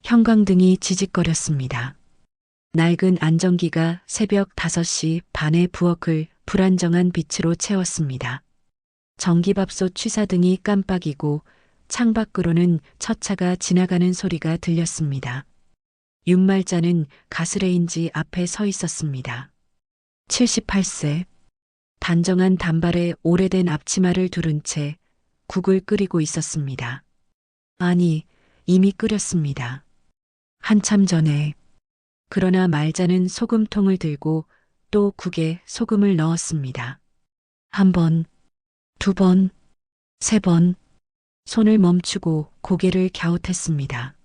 형광등이 지직거렸습니다. 낡은 안전기가 새벽 5시 반의 부엌을 불안정한 빛으로 채웠습니다. 전기밥솥 취사등이 깜빡이고 창밖으로는 첫 차가 지나가는 소리가 들렸습니다. 윤말자는 가스레인지 앞에 서 있었습니다. 78세. 단정한 단발에 오래된 앞치마를 두른 채 국을 끓이고 있었습니다. 아니, 이미 끓였습니다. 한참 전에. 그러나 말자는 소금통을 들고 또 국에 소금을 넣었습니다. 한 번, 두 번, 세 번, 손을 멈추고 고개를 갸웃했습니다.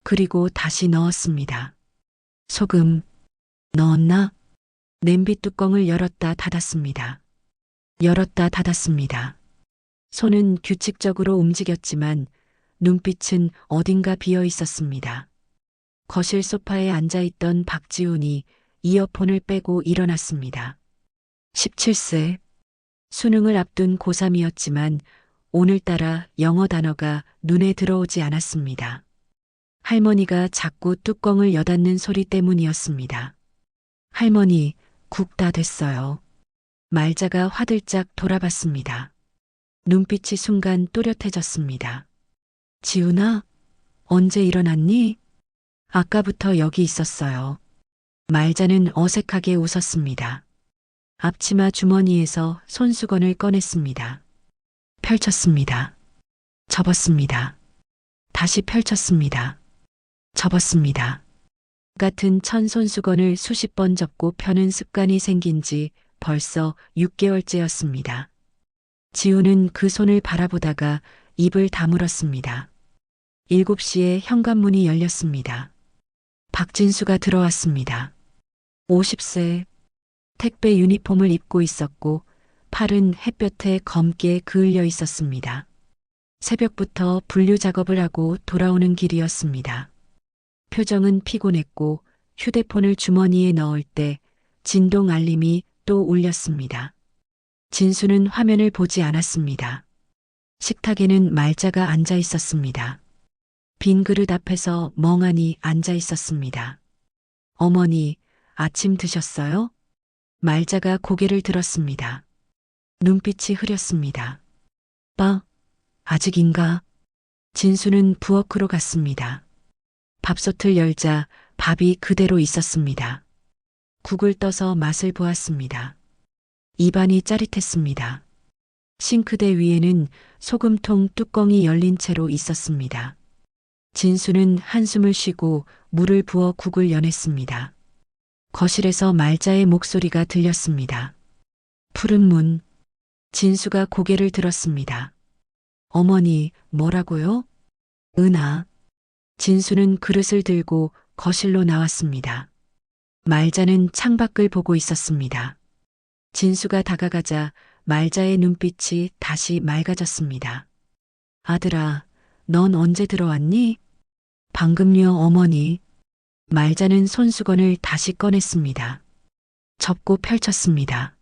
그리고 다시 넣었습니다. 소금, 넣었나? 냄비 뚜껑을 열었다 닫았습니다. 열었다 닫았습니다. 손은 규칙적으로 움직였지만 눈빛은 어딘가 비어 있었습니다. 거실 소파에 앉아있던 박지훈이 이어폰을 빼고 일어났습니다. 17세. 수능을 앞둔 고3이었지만 오늘따라 영어 단어가 눈에 들어오지 않았습니다. 할머니가 자꾸 뚜껑을 여닫는 소리 때문이었습니다. 할머니, 국 다 됐어요. 말자가 화들짝 돌아봤습니다. 눈빛이 순간 또렷해졌습니다. 지훈아, 언제 일어났니? 아까부터 여기 있었어요. 말자는 어색하게 웃었습니다. 앞치마 주머니에서 손수건을 꺼냈습니다. 펼쳤습니다. 접었습니다. 다시 펼쳤습니다. 접었습니다. 같은 천 손수건을 수십 번 접고 펴는 습관이 생긴 지 벌써 6개월째였습니다. 지우는 그 손을 바라보다가 입을 다물었습니다. 7시에 현관문이 열렸습니다. 박진수가 들어왔습니다. 50세. 택배 유니폼을 입고 있었고 팔은 햇볕에 검게 그을려 있었습니다. 새벽부터 분류 작업을 하고 돌아오는 길이었습니다. 표정은 피곤했고 휴대폰을 주머니에 넣을 때 진동 알림이 또 울렸습니다. 진수는 화면을 보지 않았습니다. 식탁에는 말자가 앉아 있었습니다. 빈 그릇 앞에서 멍하니 앉아 있었습니다. 어머니, 아침 드셨어요? 말자가 고개를 들었습니다. 눈빛이 흐렸습니다. 아직인가? 진수는 부엌으로 갔습니다. 밥솥을 열자 밥이 그대로 있었습니다. 국을 떠서 맛을 보았습니다. 입안이 짜릿했습니다. 싱크대 위에는 소금통 뚜껑이 열린 채로 있었습니다. 진수는 한숨을 쉬고 물을 부어 국을 여냈습니다. 거실에서 말자의 목소리가 들렸습니다. 푸른 문. 진수가 고개를 들었습니다. 어머니, 뭐라고요? 은하. 진수는 그릇을 들고 거실로 나왔습니다. 말자는 창밖을 보고 있었습니다. 진수가 다가가자 말자의 눈빛이 다시 맑아졌습니다. 아들아, 넌 언제 들어왔니? 방금요, 어머니. 말자는 손수건을 다시 꺼냈습니다. 접고 펼쳤습니다.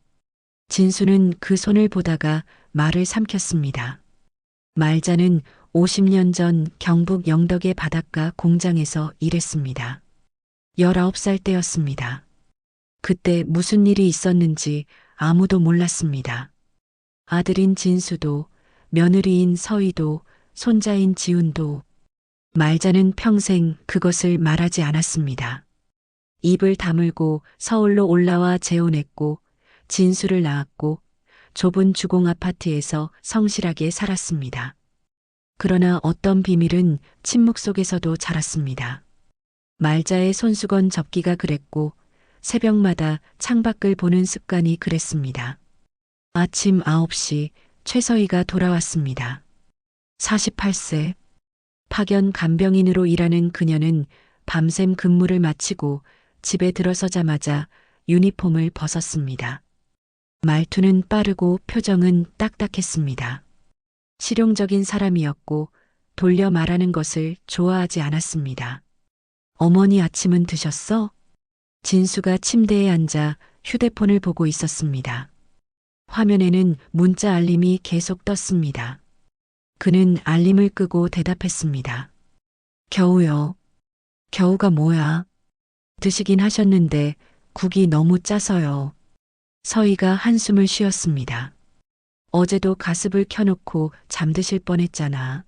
진수는 그 손을 보다가 말을 삼켰습니다. 말자는 50년 전 경북 영덕의 바닷가 공장에서 일했습니다. 19살 때였습니다. 그때 무슨 일이 있었는지 아무도 몰랐습니다. 아들인 진수도, 며느리인 서희도, 손자인 지훈도. 말자는 평생 그것을 말하지 않았습니다. 입을 다물고 서울로 올라와 재혼했고 진수를 낳았고 좁은 주공 아파트에서 성실하게 살았습니다. 그러나 어떤 비밀은 침묵 속에서도 자랐습니다. 말자의 손수건 접기가 그랬고 새벽마다 창밖을 보는 습관이 그랬습니다. 아침 9시 최서희가 돌아왔습니다. 48세. 파견 간병인으로 일하는 그녀는 밤샘 근무를 마치고 집에 들어서자마자 유니폼을 벗었습니다. 말투는 빠르고 표정은 딱딱했습니다. 실용적인 사람이었고 돌려 말하는 것을 좋아하지 않았습니다. 어머니 아침은 드셨어? 진수가 침대에 앉아 휴대폰을 보고 있었습니다. 화면에는 문자 알림이 계속 떴습니다. 그는 알림을 끄고 대답했습니다. 겨우요. 겨우가 뭐야? 드시긴 하셨는데 국이 너무 짜서요. 서희가 한숨을 쉬었습니다. 어제도 가습을 켜놓고 잠드실 뻔했잖아.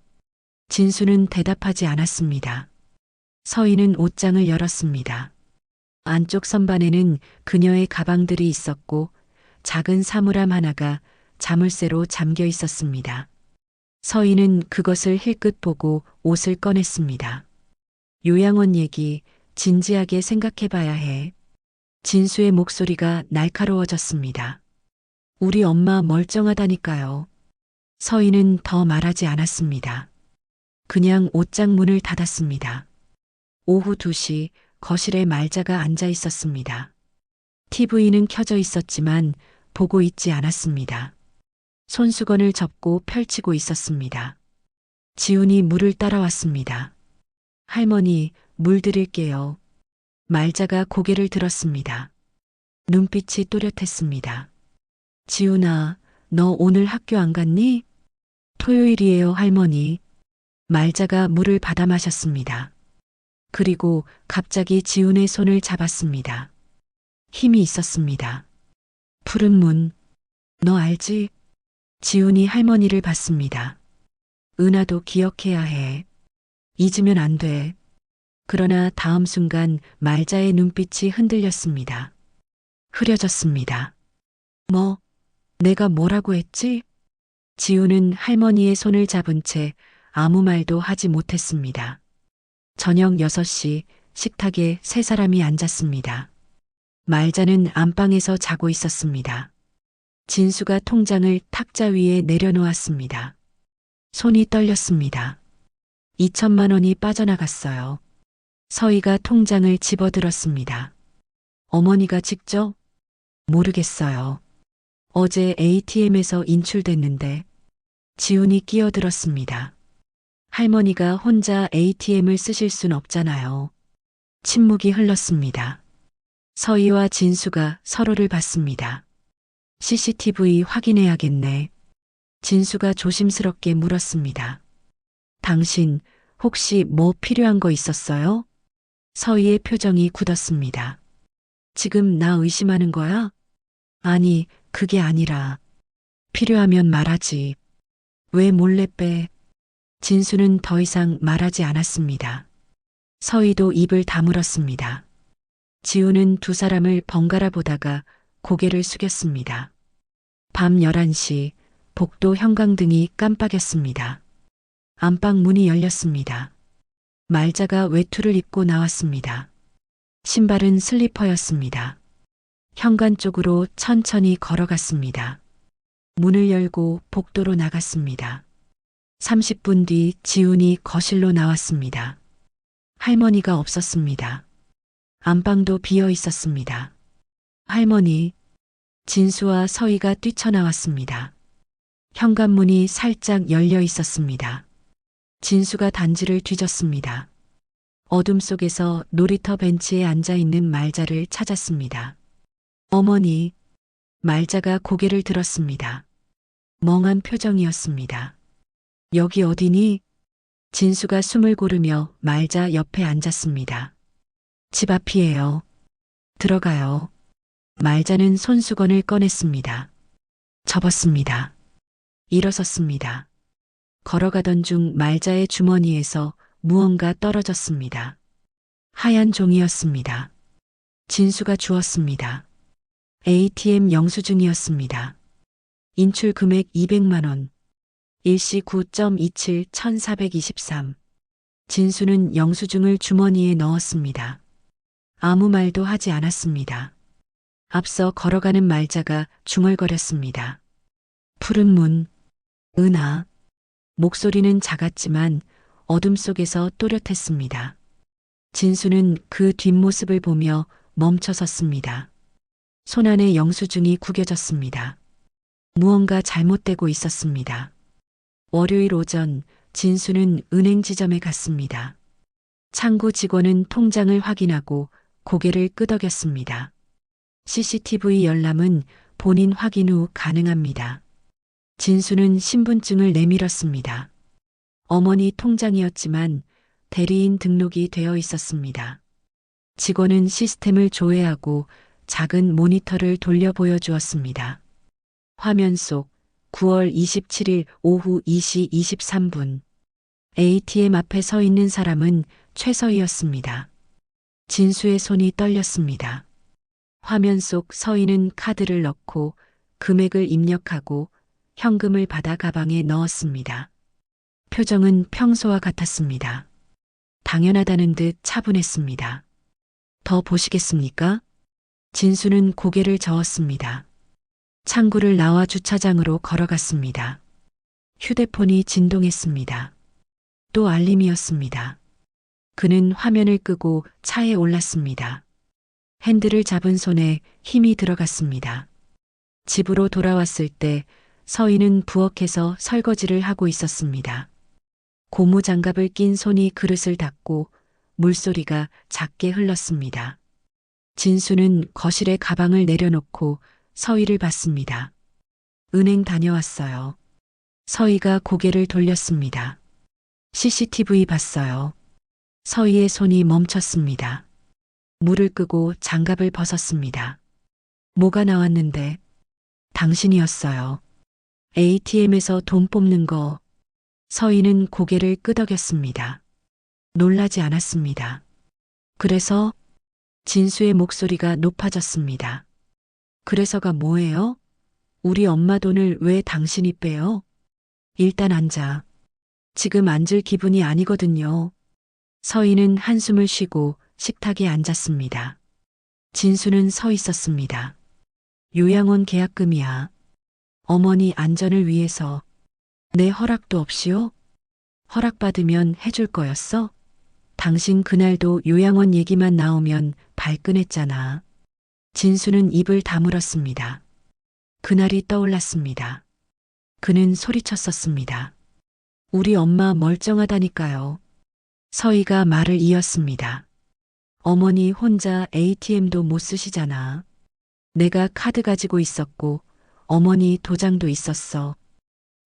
진수는 대답하지 않았습니다. 서희는 옷장을 열었습니다. 안쪽 선반에는 그녀의 가방들이 있었고 작은 사물함 하나가 자물쇠로 잠겨 있었습니다. 서희는 그것을 힐끗 보고 옷을 꺼냈습니다. 요양원 얘기 진지하게 생각해 봐야 해. 진수의 목소리가 날카로워졌습니다. 우리 엄마 멀쩡하다니까요. 서희는 더 말하지 않았습니다. 그냥 옷장 문을 닫았습니다. 오후 2시 거실에 말자가 앉아 있었습니다. TV는 켜져 있었지만 보고 있지 않았습니다. 손수건을 접고 펼치고 있었습니다. 지훈이 물을 따라왔습니다. 할머니, 물 드릴게요. 말자가 고개를 들었습니다. 눈빛이 또렷했습니다. 지훈아, 너 오늘 학교 안 갔니? 토요일이에요, 할머니. 말자가 물을 받아 마셨습니다. 그리고 갑자기 지훈의 손을 잡았습니다. 힘이 있었습니다. 푸른 문, 너 알지? 지훈이 할머니를 봤습니다. 은하도 기억해야 해. 잊으면 안 돼. 그러나 다음 순간 말자의 눈빛이 흔들렸습니다. 흐려졌습니다. 뭐, 내가 뭐라고 했지? 지훈은 할머니의 손을 잡은 채 아무 말도 하지 못했습니다. 저녁 6시 식탁에 세 사람이 앉았습니다. 말자는 안방에서 자고 있었습니다. 진수가 통장을 탁자 위에 내려놓았습니다. 손이 떨렸습니다. 2천만 원이 빠져나갔어요. 서희가 통장을 집어들었습니다. 어머니가 직접? 모르겠어요. 어제 ATM에서 인출됐는데. 지훈이 끼어들었습니다. 할머니가 혼자 ATM을 쓰실 순 없잖아요. 침묵이 흘렀습니다. 서희와 진수가 서로를 봤습니다. CCTV 확인해야겠네. 진수가 조심스럽게 물었습니다. 당신 혹시 뭐 필요한 거 있었어요? 서희의 표정이 굳었습니다. 지금 나 의심하는 거야? 아니, 그게 아니라. 필요하면 말하지. 왜 몰래 빼? 진수는 더 이상 말하지 않았습니다. 서희도 입을 다물었습니다. 지우는 두 사람을 번갈아 보다가 고개를 숙였습니다. 밤 11시 복도 형광등이 깜빡였습니다. 안방 문이 열렸습니다. 말자가 외투를 입고 나왔습니다. 신발은 슬리퍼였습니다. 현관 쪽으로 천천히 걸어갔습니다. 문을 열고 복도로 나갔습니다. 30분 뒤 지훈이 거실로 나왔습니다. 할머니가 없었습니다. 안방도 비어 있었습니다. 할머니, 진수와 서희가 뛰쳐나왔습니다. 현관문이 살짝 열려 있었습니다. 진수가 단지를 뒤졌습니다. 어둠 속에서 놀이터 벤치에 앉아 있는 말자를 찾았습니다. 어머니, 말자가 고개를 들었습니다. 멍한 표정이었습니다. 여기 어디니? 진수가 숨을 고르며 말자 옆에 앉았습니다. 집 앞이에요. 들어가요. 말자는 손수건을 꺼냈습니다. 접었습니다. 일어섰습니다. 걸어가던 중 말자의 주머니에서 무언가 떨어졌습니다. 하얀 종이였습니다. 진수가 주었습니다. ATM 영수증이었습니다. 인출 금액 200만 원. 일시 9.27 1423. 진수는 영수증을 주머니에 넣었습니다. 아무 말도 하지 않았습니다. 앞서 걸어가는 말자가 중얼거렸습니다. 푸른 문, 은하. 목소리는 작았지만 어둠 속에서 또렷했습니다. 진수는 그 뒷모습을 보며 멈춰 섰습니다. 손안에 영수증이 구겨졌습니다. 무언가 잘못되고 있었습니다. 월요일 오전 진수는 은행 지점에 갔습니다. 창구 직원은 통장을 확인하고 고개를 끄덕였습니다. CCTV 열람은 본인 확인 후 가능합니다. 진수는 신분증을 내밀었습니다. 어머니 통장이었지만 대리인 등록이 되어 있었습니다. 직원은 시스템을 조회하고 작은 모니터를 돌려 보여주었습니다. 화면 속 9월 27일 오후 2시 23분. ATM 앞에 서 있는 사람은 최서희였습니다. 진수의 손이 떨렸습니다. 화면 속 서희는 카드를 넣고 금액을 입력하고 현금을 받아 가방에 넣었습니다. 표정은 평소와 같았습니다. 당연하다는 듯 차분했습니다. 더 보시겠습니까? 진수는 고개를 저었습니다. 창구를 나와 주차장으로 걸어갔습니다. 휴대폰이 진동했습니다. 또 알림이었습니다. 그는 화면을 끄고 차에 올랐습니다. 핸들을 잡은 손에 힘이 들어갔습니다. 집으로 돌아왔을 때 서희는 부엌에서 설거지를 하고 있었습니다. 고무장갑을 낀 손이 그릇을 닦고 물소리가 작게 흘렀습니다. 진수는 거실에 가방을 내려놓고 서희를 봤습니다. 은행 다녀왔어요. 서희가 고개를 돌렸습니다. CCTV 봤어요. 서희의 손이 멈췄습니다. 물을 끄고 장갑을 벗었습니다. 뭐가 나왔는데? 당신이었어요. ATM에서 돈 뽑는 거. 서희는 고개를 끄덕였습니다. 놀라지 않았습니다. 그래서 진수의 목소리가 높아졌습니다. 그래서가 뭐예요? 우리 엄마 돈을 왜 당신이 빼요? 일단 앉아. 지금 앉을 기분이 아니거든요. 서희는 한숨을 쉬고 식탁에 앉았습니다. 진수는 서 있었습니다. 요양원 계약금이야. 어머니 안전을 위해서. 내 허락도 없이요? 허락받으면 해줄 거였어? 당신 그날도 요양원 얘기만 나오면 발끈했잖아. 진수는 입을 다물었습니다. 그날이 떠올랐습니다. 그는 소리쳤었습니다. 우리 엄마 멀쩡하다니까요. 서희가 말을 이었습니다. 어머니 혼자 ATM도 못 쓰시잖아. 내가 카드 가지고 있었고 어머니 도장도 있었어.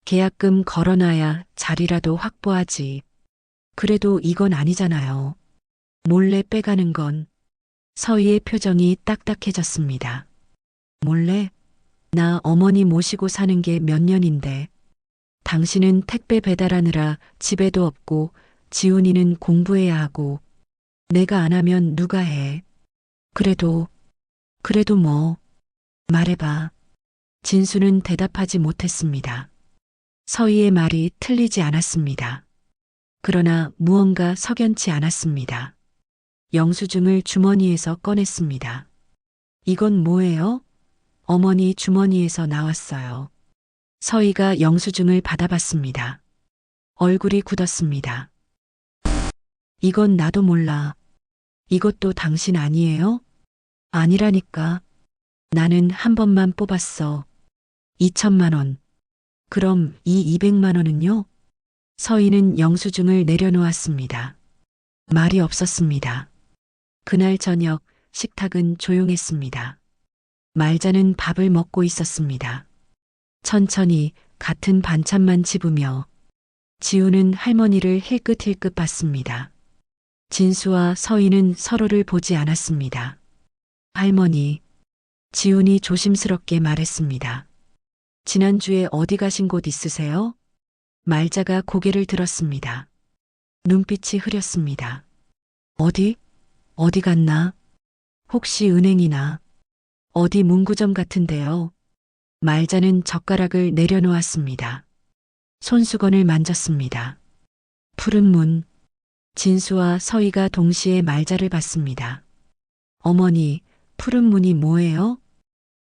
계약금 걸어놔야 자리라도 확보하지. 그래도 이건 아니잖아요. 몰래 빼가는 건. 서희의 표정이 딱딱해졌습니다. 몰래? 나 어머니 모시고 사는 게 몇 년인데. 당신은 택배 배달하느라 집에도 없고 지훈이는 공부해야 하고 내가 안 하면 누가 해. 그래도 뭐. 말해봐. 진수는 대답하지 못했습니다. 서희의 말이 틀리지 않았습니다. 그러나 무언가 석연치 않았습니다. 영수증을 주머니에서 꺼냈습니다. 이건 뭐예요? 어머니 주머니에서 나왔어요. 서희가 영수증을 받아봤습니다. 얼굴이 굳었습니다. 이건 나도 몰라. 이것도 당신 아니에요? 아니라니까. 나는 한 번만 뽑았어. 2천만 원. 그럼 이 200만 원은요? 서희는 영수증을 내려놓았습니다. 말이 없었습니다. 그날 저녁 식탁은 조용했습니다. 말자는 밥을 먹고 있었습니다. 천천히 같은 반찬만 집으며 지우는 할머니를 힐끗힐끗 봤습니다. 진수와 서희는 서로를 보지 않았습니다. 할머니, 지훈이 조심스럽게 말했습니다. 지난주에 어디 가신 곳 있으세요? 말자가 고개를 들었습니다. 눈빛이 흐렸습니다. 어디 갔나? 혹시 은행이나 어디 문구점 같은데요? 말자는 젓가락을 내려놓았습니다. 손수건을 만졌습니다. 푸른 문. 진수와 서희가 동시에 말자를 봤습니다. 어머니, 푸른 문이 뭐예요?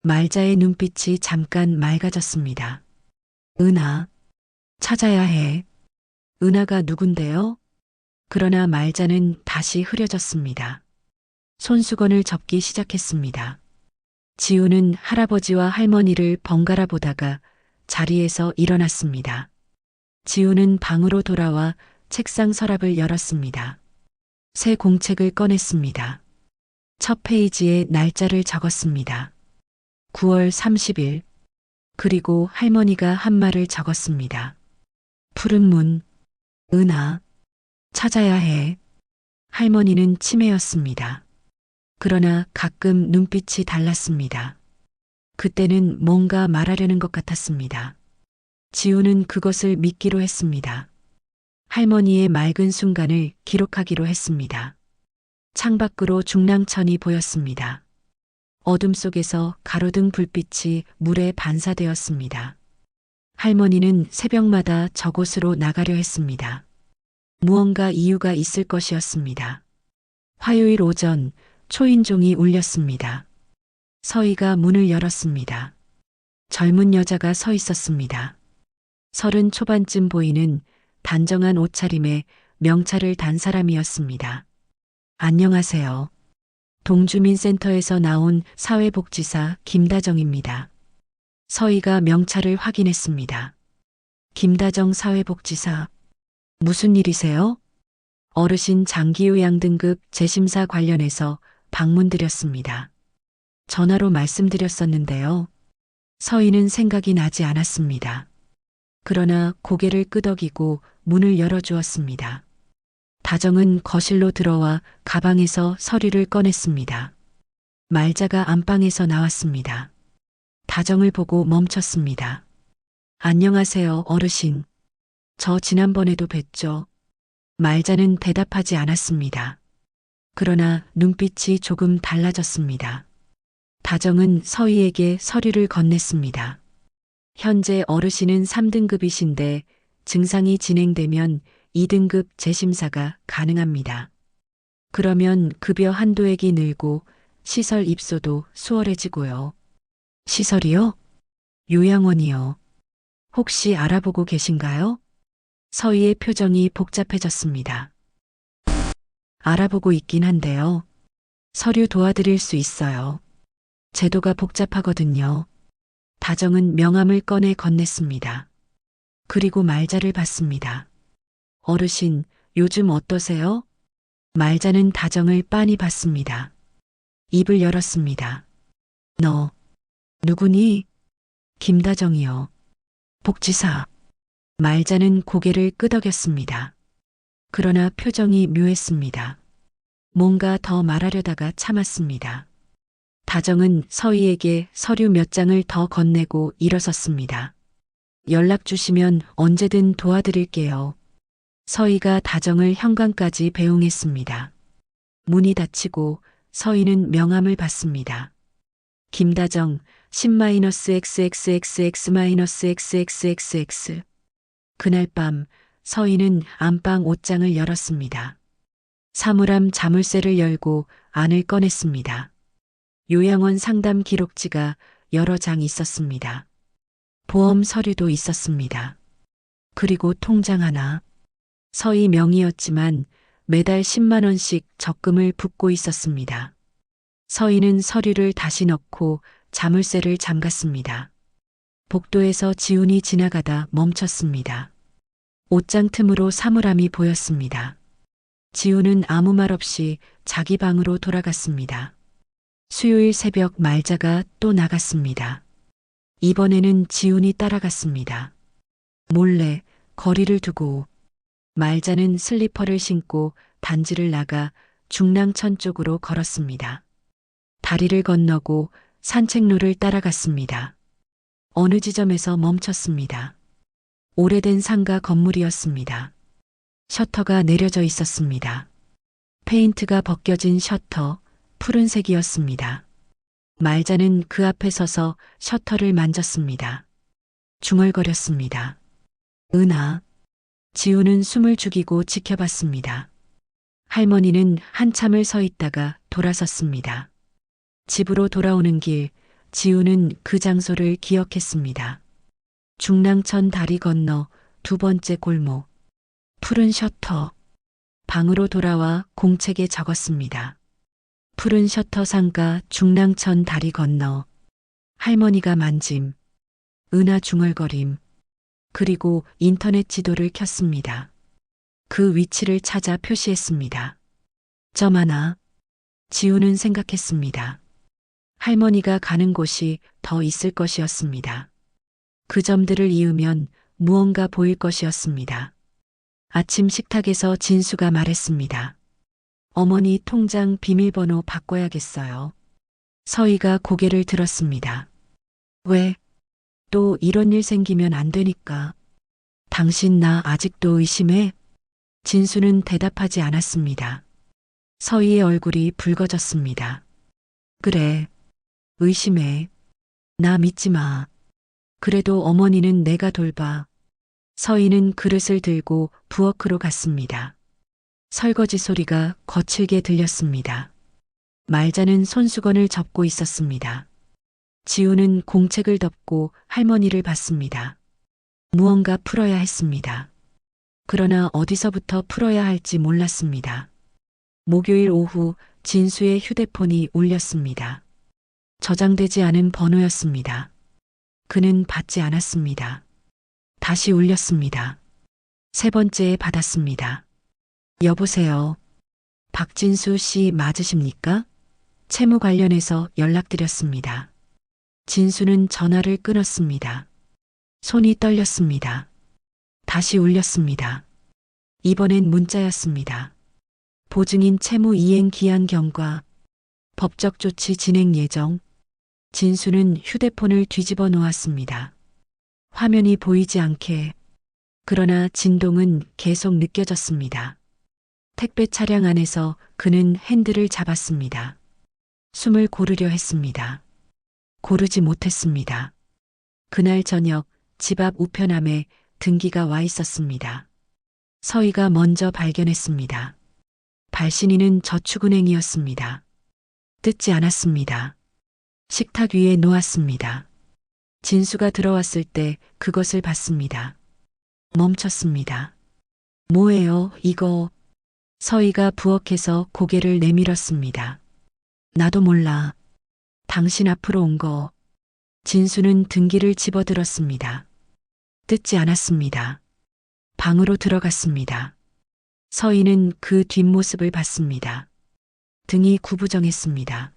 말자의 눈빛이 잠깐 맑아졌습니다. 은하. 찾아야 해. 은하가 누군데요? 그러나 말자는 다시 흐려졌습니다. 손수건을 접기 시작했습니다. 지우는 할아버지와 할머니를 번갈아 보다가 자리에서 일어났습니다. 지우는 방으로 돌아와 책상 서랍을 열었습니다. 새 공책을 꺼냈습니다. 첫 페이지에 날짜를 적었습니다. 9월 30일. 그리고 할머니가 한 말을 적었습니다. 푸른 문. 은하. 찾아야 해. 할머니는 치매였습니다. 그러나 가끔 눈빛이 달랐습니다. 그때는 뭔가 말하려는 것 같았습니다. 지우는 그것을 믿기로 했습니다. 할머니의 맑은 순간을 기록하기로 했습니다. 창밖으로 중랑천이 보였습니다. 어둠 속에서 가로등 불빛이 물에 반사되었습니다. 할머니는 새벽마다 저곳으로 나가려 했습니다. 무언가 이유가 있을 것이었습니다. 화요일 오전 초인종이 울렸습니다. 서희가 문을 열었습니다. 젊은 여자가 서 있었습니다. 30 초반쯤 보이는 단정한 옷차림에 명찰을 단 사람이었습니다. 안녕하세요. 동주민센터에서 나온 사회복지사 김다정입니다. 서희가 명찰을 확인했습니다. 김다정 사회복지사. 무슨 일이세요? 어르신 장기요양 등급 재심사 관련해서 방문드렸습니다. 전화로 말씀드렸었는데요. 서희는 생각이 나지 않았습니다. 그러나 고개를 끄덕이고 문을 열어주었습니다. 다정은 거실로 들어와 가방에서 서류를 꺼냈습니다. 말자가 안방에서 나왔습니다. 다정을 보고 멈췄습니다. 안녕하세요, 어르신. 저 지난번에도 뵀죠. 말자는 대답하지 않았습니다. 그러나 눈빛이 조금 달라졌습니다. 다정은 서희에게 서류를 건넸습니다. 현재 어르신은 3등급이신데 증상이 진행되면 2등급 재심사가 가능합니다. 그러면 급여 한도액이 늘고 시설 입소도 수월해지고요. 시설이요? 요양원이요. 혹시 알아보고 계신가요? 서희의 표정이 복잡해졌습니다. 알아보고 있긴 한데요. 서류 도와드릴 수 있어요. 제도가 복잡하거든요. 다정은 명함을 꺼내 건넸습니다. 그리고 말자를 봤습니다. 어르신, 요즘 어떠세요? 말자는 다정을 빤히 봤습니다. 입을 열었습니다. 너, 누구니? 김다정이요. 복지사. 말자는 고개를 끄덕였습니다. 그러나 표정이 묘했습니다. 뭔가 더 말하려다가 참았습니다. 다정은 서희에게 서류 몇 장을 더 건네고 일어섰습니다. 연락 주시면 언제든 도와드릴게요. 서희가 다정을 현관까지 배웅했습니다. 문이 닫히고 서희는 명함을 받습니다. 김다정 10-XXXX-XXXX. 그날 밤 서희는 안방 옷장을 열었습니다. 사물함 자물쇠를 열고 안을 꺼냈습니다. 요양원 상담 기록지가 여러 장 있었습니다. 보험 서류도 있었습니다. 그리고 통장 하나. 서희 명의였지만 매달 10만 원씩 적금을 붓고 있었습니다. 서희는 서류를 다시 넣고 자물쇠를 잠갔습니다. 복도에서 지훈이 지나가다 멈췄습니다. 옷장 틈으로 사물함이 보였습니다. 지훈은 아무 말 없이 자기 방으로 돌아갔습니다. 수요일 새벽 말자가 또 나갔습니다. 이번에는 지훈이 따라갔습니다. 몰래 거리를 두고 말자는 슬리퍼를 신고 단지를 나가 중랑천 쪽으로 걸었습니다. 다리를 건너고 산책로를 따라갔습니다. 어느 지점에서 멈췄습니다. 오래된 상가 건물이었습니다. 셔터가 내려져 있었습니다. 페인트가 벗겨진 셔터, 푸른색이었습니다. 말자는 그 앞에 서서 셔터를 만졌습니다. 중얼거렸습니다. 은하. 지우는 숨을 죽이고 지켜봤습니다. 할머니는 한참을 서 있다가 돌아섰습니다. 집으로 돌아오는 길, 지우는 그 장소를 기억했습니다. 중랑천 다리 건너 두 번째 골목. 푸른 셔터. 방으로 돌아와 공책에 적었습니다. 푸른 셔터 상가 중랑천 다리 건너. 할머니가 만짐. 은하 중얼거림. 그리고 인터넷 지도를 켰습니다. 그 위치를 찾아 표시했습니다. 점 하나. 지우는 생각했습니다. 할머니가 가는 곳이 더 있을 것이었습니다. 그 점들을 이으면 무언가 보일 것이었습니다. 아침 식탁에서 진수가 말했습니다. 어머니 통장 비밀번호 바꿔야겠어요. 서희가 고개를 들었습니다. 왜? 또 이런 일 생기면 안 되니까. 당신 나 아직도 의심해? 진수는 대답하지 않았습니다. 서희의 얼굴이 붉어졌습니다. 그래. 의심해. 나 믿지 마. 그래도 어머니는 내가 돌봐. 서희는 그릇을 들고 부엌으로 갔습니다. 설거지 소리가 거칠게 들렸습니다. 말자는 손수건을 접고 있었습니다. 지우는 공책을 덮고 할머니를 봤습니다. 무언가 풀어야 했습니다. 그러나 어디서부터 풀어야 할지 몰랐습니다. 목요일 오후 진수의 휴대폰이 울렸습니다. 저장되지 않은 번호였습니다. 그는 받지 않았습니다. 다시 울렸습니다. 세 번째에 받았습니다. 여보세요. 박진수 씨 맞으십니까? 채무 관련해서 연락드렸습니다. 진수는 전화를 끊었습니다. 손이 떨렸습니다. 다시 울렸습니다. 이번엔 문자였습니다. 보증인 채무 이행 기한 경과, 법적 조치 진행 예정. 진수는 휴대폰을 뒤집어 놓았습니다. 화면이 보이지 않게. 그러나 진동은 계속 느껴졌습니다. 택배 차량 안에서 그는 핸들을 잡았습니다. 숨을 고르려 했습니다. 고르지 못했습니다. 그날 저녁 집 앞 우편함에 등기가 와 있었습니다. 서희가 먼저 발견했습니다. 발신인은 저축은행이었습니다. 뜯지 않았습니다. 식탁 위에 놓았습니다. 진수가 들어왔을 때 그것을 봤습니다. 멈췄습니다. 뭐예요, 이거? 서희가 부엌에서 고개를 내밀었습니다. 나도 몰라. 당신 앞으로 온 거. 진수는 등기를 집어들었습니다. 뜯지 않았습니다. 방으로 들어갔습니다. 서희는 그 뒷모습을 봤습니다. 등이 구부정했습니다.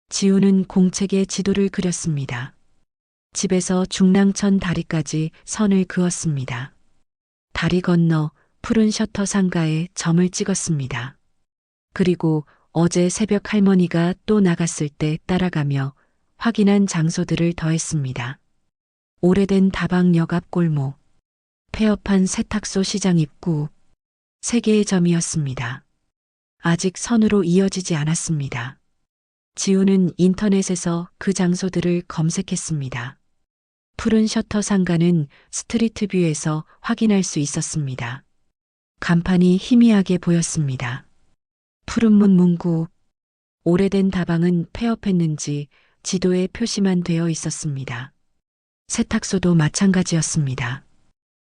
지우는 공책에 지도를 그렸습니다. 집에서 중랑천 다리까지 선을 그었습니다. 다리 건너 푸른 셔터 상가에 점을 찍었습니다. 그리고 어제 새벽 할머니가 또 나갔을 때 따라가며 확인한 장소들을 더했습니다. 오래된 다방역 앞 골목, 폐업한 세탁소 시장 입구, 세 개의 점이었습니다. 아직 선으로 이어지지 않았습니다. 지우는 인터넷에서 그 장소들을 검색했습니다. 푸른 셔터 상가는 스트리트 뷰에서 확인할 수 있었습니다. 간판이 희미하게 보였습니다. 푸른 문 문구, 오래된 다방은 폐업했는지 지도에 표시만 되어 있었습니다. 세탁소도 마찬가지였습니다.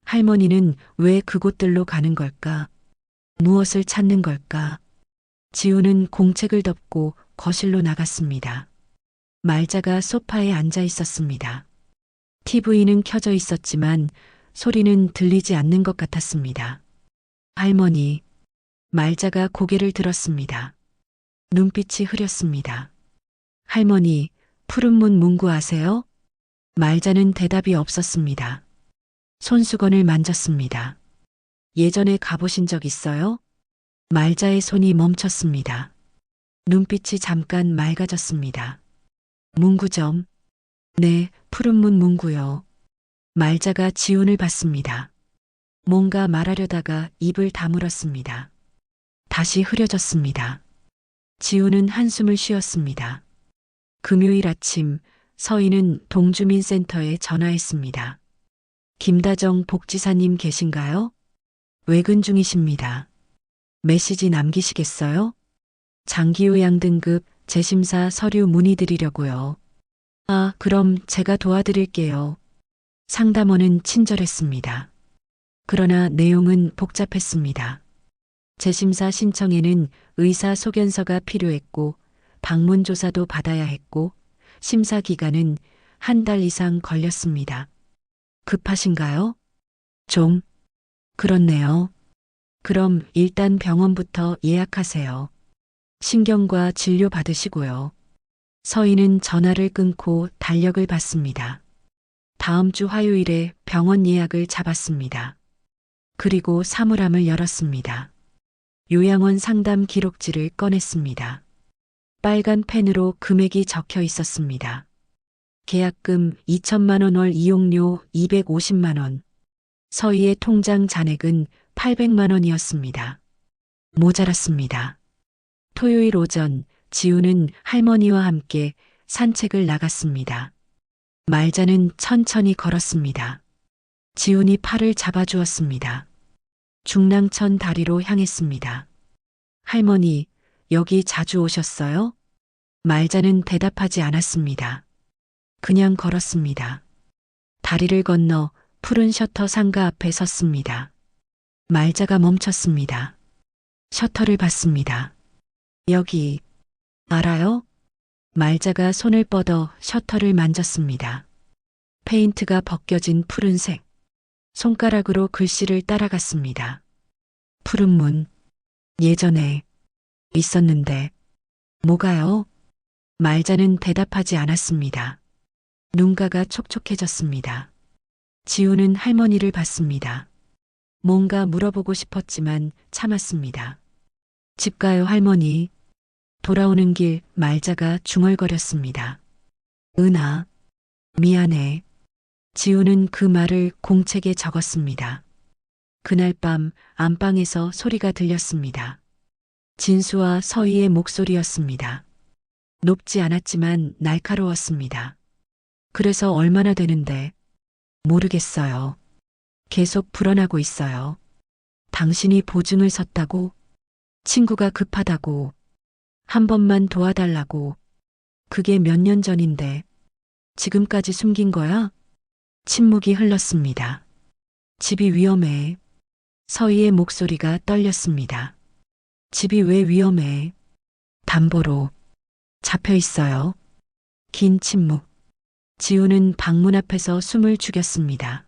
할머니는 왜 그곳들로 가는 걸까? 무엇을 찾는 걸까? 지우는 공책을 덮고 거실로 나갔습니다. 말자가 소파에 앉아 있었습니다. TV는 켜져 있었지만 소리는 들리지 않는 것 같았습니다. 할머니, 말자가 고개를 들었습니다. 눈빛이 흐렸습니다. 할머니, 푸른 문 문구 아세요? 말자는 대답이 없었습니다. 손수건을 만졌습니다. 예전에 가보신 적 있어요? 말자의 손이 멈췄습니다. 눈빛이 잠깐 맑아졌습니다. 문구점. 네, 푸른 문 문구요. 말자가 지훈을 봤습니다. 뭔가 말하려다가 입을 다물었습니다. 다시 흐려졌습니다. 지훈은 한숨을 쉬었습니다. 금요일 아침 서희는 동주민센터에 전화했습니다. 김다정 복지사님 계신가요? 외근 중이십니다. 메시지 남기시겠어요? 장기요양 등급 재심사 서류 문의드리려고요. 아, 그럼 제가 도와드릴게요. 상담원은 친절했습니다. 그러나 내용은 복잡했습니다. 재심사 신청에는 의사 소견서가 필요했고 방문 조사도 받아야 했고 심사 기간은 한 달 이상 걸렸습니다. 급하신가요? 좀. 그렇네요. 그럼 일단 병원부터 예약하세요. 신경과 진료 받으시고요. 서희는 전화를 끊고 달력을 봤습니다. 다음 주 화요일에 병원 예약을 잡았습니다. 그리고 사물함을 열었습니다. 요양원 상담 기록지를 꺼냈습니다. 빨간 펜으로 금액이 적혀 있었습니다. 계약금 2천만 원, 월 이용료 250만 원. 서희의 통장 잔액은 800만 원이었습니다. 모자랐습니다. 토요일 오전 지우는 할머니와 함께 산책을 나갔습니다. 말자는 천천히 걸었습니다. 지훈이 팔을 잡아주었습니다. 중랑천 다리로 향했습니다. 할머니, 여기 자주 오셨어요? 말자는 대답하지 않았습니다. 그냥 걸었습니다. 다리를 건너 푸른 셔터 상가 앞에 섰습니다. 말자가 멈췄습니다. 셔터를 봤습니다. 여기, 알아요? 말자가 손을 뻗어 셔터를 만졌습니다. 페인트가 벗겨진 푸른색. 손가락으로 글씨를 따라갔습니다. 푸른 문. 예전에 있었는데. 뭐가요? 말자는 대답하지 않았습니다. 눈가가 촉촉해졌습니다. 지우는 할머니를 봤습니다. 뭔가 물어보고 싶었지만 참았습니다. 집 가요, 할머니. 돌아오는 길 말자가 중얼거렸습니다. 은하, 미안해. 지우는 그 말을 공책에 적었습니다. 그날 밤 안방에서 소리가 들렸습니다. 진수와 서희의 목소리였습니다. 높지 않았지만 날카로웠습니다. 그래서 얼마나 되는데? 모르겠어요. 계속 불어나고 있어요. 당신이 보증을 섰다고? 친구가 급하다고? 한 번만 도와달라고? 그게 몇 년 전인데 지금까지 숨긴 거야? 침묵이 흘렀습니다. 집이 위험해. 서희의 목소리가 떨렸습니다. 집이 왜 위험해? 담보로 잡혀 있어요. 긴 침묵. 지우는 방문 앞에서 숨을 죽였습니다.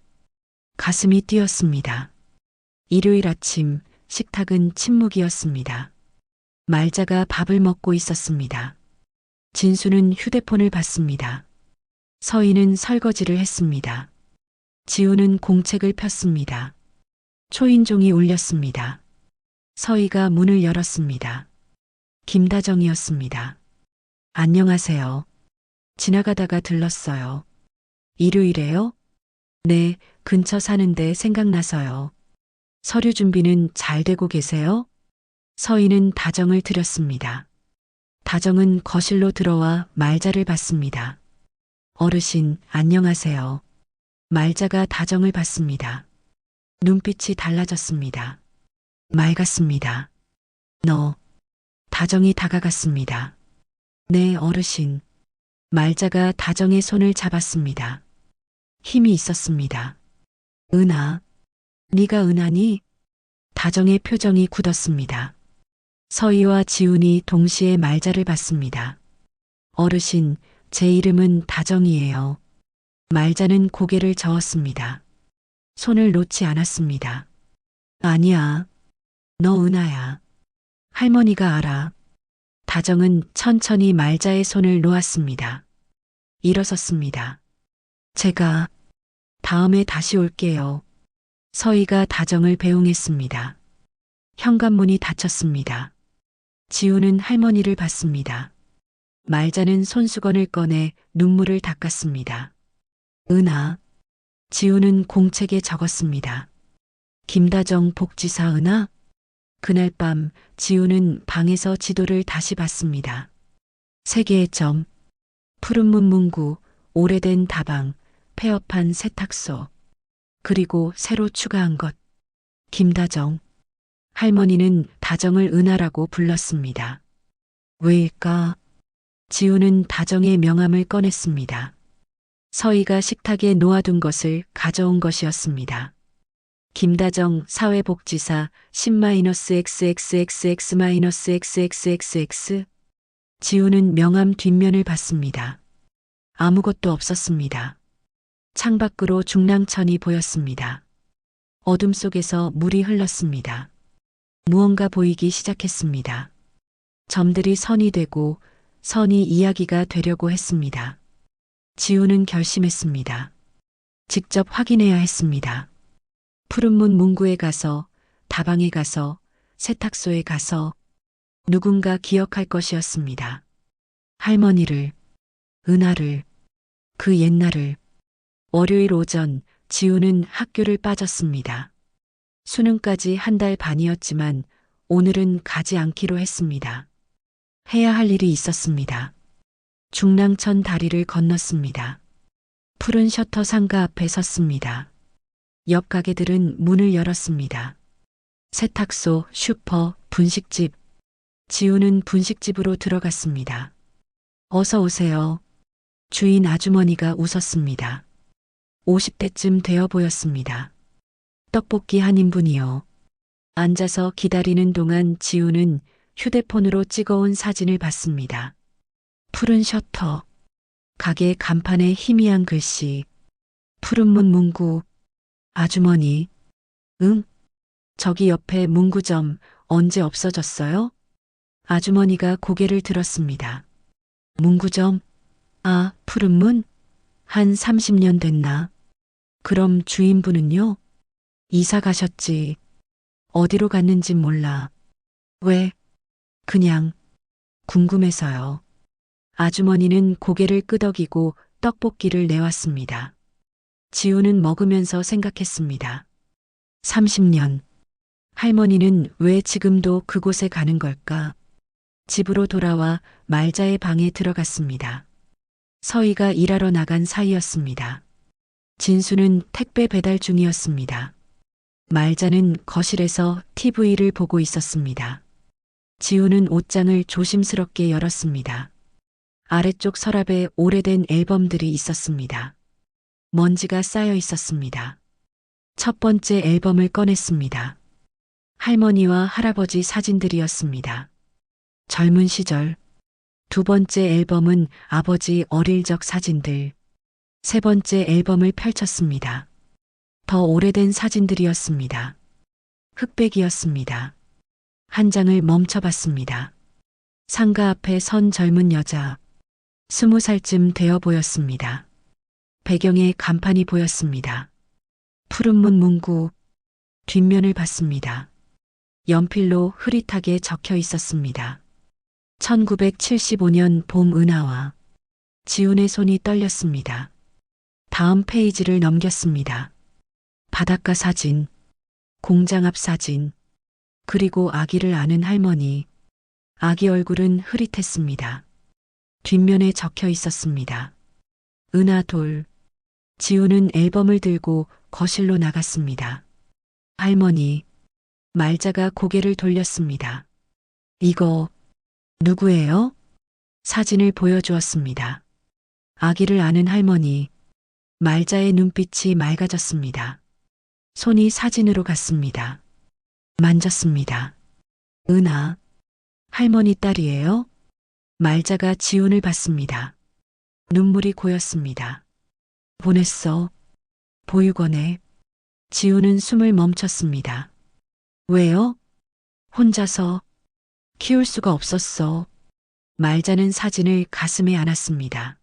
가슴이 뛰었습니다. 일요일 아침 식탁은 침묵이었습니다. 말자가 밥을 먹고 있었습니다. 진수는 휴대폰을 봤습니다. 서희는 설거지를 했습니다. 지우는 공책을 폈습니다. 초인종이 울렸습니다. 서희가 문을 열었습니다. 김다정이었습니다. 안녕하세요. 지나가다가 들렀어요. 일요일에요? 네, 근처 사는데 생각나서요. 서류 준비는 잘 되고 계세요? 서희는 다정을 드렸습니다. 다정은 거실로 들어와 말자를 봤습니다. 어르신, 안녕하세요. 말자가 다정을 봤습니다. 눈빛이 달라졌습니다. 맑았습니다. 너. 다정이 다가갔습니다. 네, 어르신. 말자가 다정의 손을 잡았습니다. 힘이 있었습니다. 은하. 네가 은하니? 다정의 표정이 굳었습니다. 서희와 지훈이 동시에 말자를 봤습니다. 어르신, 제 이름은 다정이에요. 말자는 고개를 저었습니다. 손을 놓지 않았습니다. 아니야. 너 은하야. 할머니가 알아. 다정은 천천히 말자의 손을 놓았습니다. 일어섰습니다. 제가 다음에 다시 올게요. 서희가 다정을 배웅했습니다. 현관문이 닫혔습니다. 지우는 할머니를 봤습니다. 말자는 손수건을 꺼내 눈물을 닦았습니다. 은하. 지우는 공책에 적었습니다. 김다정 복지사 은하? 그날 밤 지우는 방에서 지도를 다시 봤습니다. 세 개의 점, 푸른 문 문구, 오래된 다방, 폐업한 세탁소, 그리고 새로 추가한 것, 김다정. 할머니는 다정을 은하라고 불렀습니다. 왜일까? 지우는 다정의 명함을 꺼냈습니다. 서희가 식탁에 놓아둔 것을 가져온 것이었습니다. 김다정 사회복지사 10-XXXX-XXXX. 지우는 명함 뒷면을 봤습니다. 아무것도 없었습니다. 창밖으로 중랑천이 보였습니다. 어둠 속에서 물이 흘렀습니다. 무언가 보이기 시작했습니다. 점들이 선이 되고 선이 이야기가 되려고 했습니다. 지우는 결심했습니다. 직접 확인해야 했습니다. 푸른 문 문구에 가서, 다방에 가서, 세탁소에 가서 누군가 기억할 것이었습니다. 할머니를, 은하를, 그 옛날을. 월요일 오전 지우는 학교를 빠졌습니다. 수능까지 한 달 반이었지만 오늘은 가지 않기로 했습니다. 해야 할 일이 있었습니다. 중랑천 다리를 건넜습니다. 푸른 셔터 상가 앞에 섰습니다. 옆 가게들은 문을 열었습니다. 세탁소, 슈퍼, 분식집. 지우는 분식집으로 들어갔습니다. 어서 오세요. 주인 아주머니가 웃었습니다. 50대쯤 되어 보였습니다. 떡볶이 한 인분이요. 앉아서 기다리는 동안 지우는 휴대폰으로 찍어온 사진을 봤습니다. 푸른 셔터, 가게 간판에 희미한 글씨, 푸른 문 문구, 아주머니, 응? 저기 옆에 문구점 언제 없어졌어요? 아주머니가 고개를 들었습니다. 문구점? 아, 푸른 문? 한 30년 됐나? 그럼 주인분은요? 이사 가셨지. 어디로 갔는진 몰라. 왜? 그냥 궁금해서요. 아주머니는 고개를 끄덕이고 떡볶이를 내왔습니다. 지우는 먹으면서 생각했습니다. 30년. 할머니는 왜 지금도 그곳에 가는 걸까? 집으로 돌아와 말자의 방에 들어갔습니다. 서희가 일하러 나간 사이였습니다. 진수는 택배 배달 중이었습니다. 말자는 거실에서 TV를 보고 있었습니다. 지우는 옷장을 조심스럽게 열었습니다. 아래쪽 서랍에 오래된 앨범들이 있었습니다. 먼지가 쌓여 있었습니다. 첫 번째 앨범을 꺼냈습니다. 할머니와 할아버지 사진들이었습니다. 젊은 시절. 두 번째 앨범은 아버지 어릴 적 사진들. 세 번째 앨범을 펼쳤습니다. 더 오래된 사진들이었습니다. 흑백이었습니다. 한 장을 멈춰봤습니다. 상가 앞에 선 젊은 여자. 20살쯤 되어 보였습니다. 배경에 간판이 보였습니다. 푸른 문 문구. 뒷면을 봤습니다. 연필로 흐릿하게 적혀 있었습니다. 1975년 봄 은하와. 지훈의 손이 떨렸습니다. 다음 페이지를 넘겼습니다. 바닷가 사진, 공장 앞 사진, 그리고 아기를 안은 할머니. 아기 얼굴은 흐릿했습니다. 뒷면에 적혀 있었습니다. 은하 돌. 지우는 앨범을 들고 거실로 나갔습니다. 할머니. 말자가 고개를 돌렸습니다. 이거 누구예요? 사진을 보여주었습니다. 아기를 안은 할머니. 말자의 눈빛이 맑아졌습니다. 손이 사진으로 갔습니다. 만졌습니다. 은하. 할머니 딸이에요? 말자가 지훈을 봤습니다. 눈물이 고였습니다. 보냈어. 보육원에. 지훈은 숨을 멈췄습니다. 왜요? 혼자서. 키울 수가 없었어. 말자는 사진을 가슴에 안았습니다.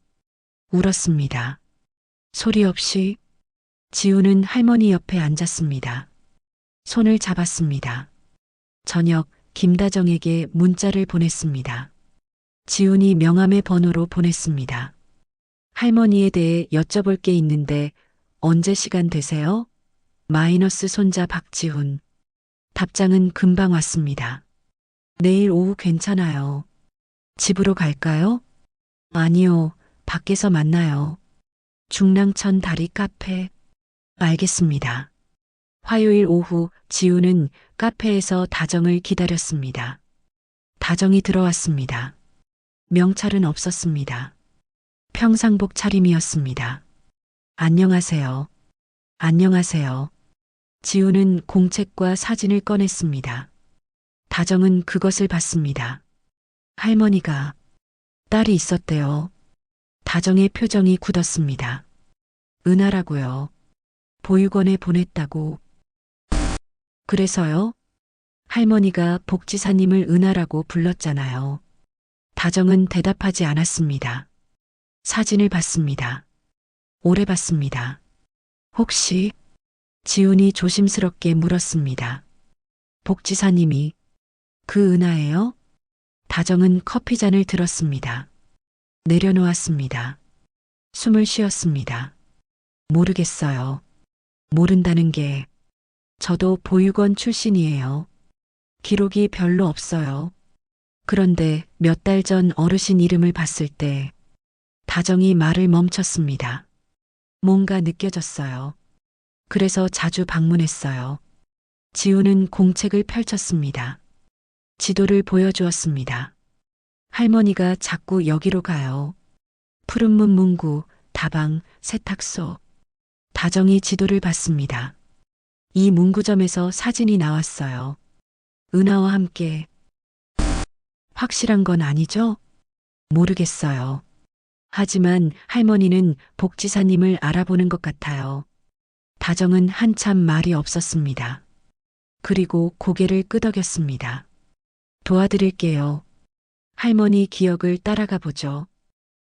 울었습니다. 소리 없이. 지우는 할머니 옆에 앉았습니다. 손을 잡았습니다. 저녁 김다정에게 문자를 보냈습니다. 지훈이 명함의 번호로 보냈습니다. 할머니에 대해 여쭤볼 게 있는데 언제 시간 되세요? 마이너스 손자 박지훈. 답장은 금방 왔습니다. 내일 오후 괜찮아요. 집으로 갈까요? 아니요, 밖에서 만나요. 중랑천 다리 카페. 알겠습니다. 화요일 오후 지우는 카페에서 다정을 기다렸습니다. 다정이 들어왔습니다. 명찰은 없었습니다. 평상복 차림이었습니다. 안녕하세요. 안녕하세요. 지우는 공책과 사진을 꺼냈습니다. 다정은 그것을 봤습니다. 할머니가 딸이 있었대요. 다정의 표정이 굳었습니다. 은하라고요. 보육원에 보냈다고. 그래서요? 할머니가 복지사님을 은하라고 불렀잖아요. 다정은 대답하지 않았습니다. 사진을 봤습니다. 오래 봤습니다. 혹시 지훈이 조심스럽게 물었습니다. 복지사님이 그 은하예요? 다정은 커피잔을 들었습니다. 내려놓았습니다. 숨을 쉬었습니다. 모르겠어요. 모른다는 게 저도 보육원 출신이에요. 기록이 별로 없어요. 그런데 몇 달 전 어르신 이름을 봤을 때 다정이 말을 멈췄습니다. 뭔가 느껴졌어요. 그래서 자주 방문했어요. 지우는 공책을 펼쳤습니다. 지도를 보여주었습니다. 할머니가 자꾸 여기로 가요. 푸른문 문구, 다방, 세탁소. 다정이 지도를 봤습니다. 이 문구점에서 사진이 나왔어요. 은하와 함께. 확실한 건 아니죠? 모르겠어요. 하지만 할머니는 복지사님을 알아보는 것 같아요. 다정은 한참 말이 없었습니다. 그리고 고개를 끄덕였습니다. 도와드릴게요. 할머니 기억을 따라가 보죠.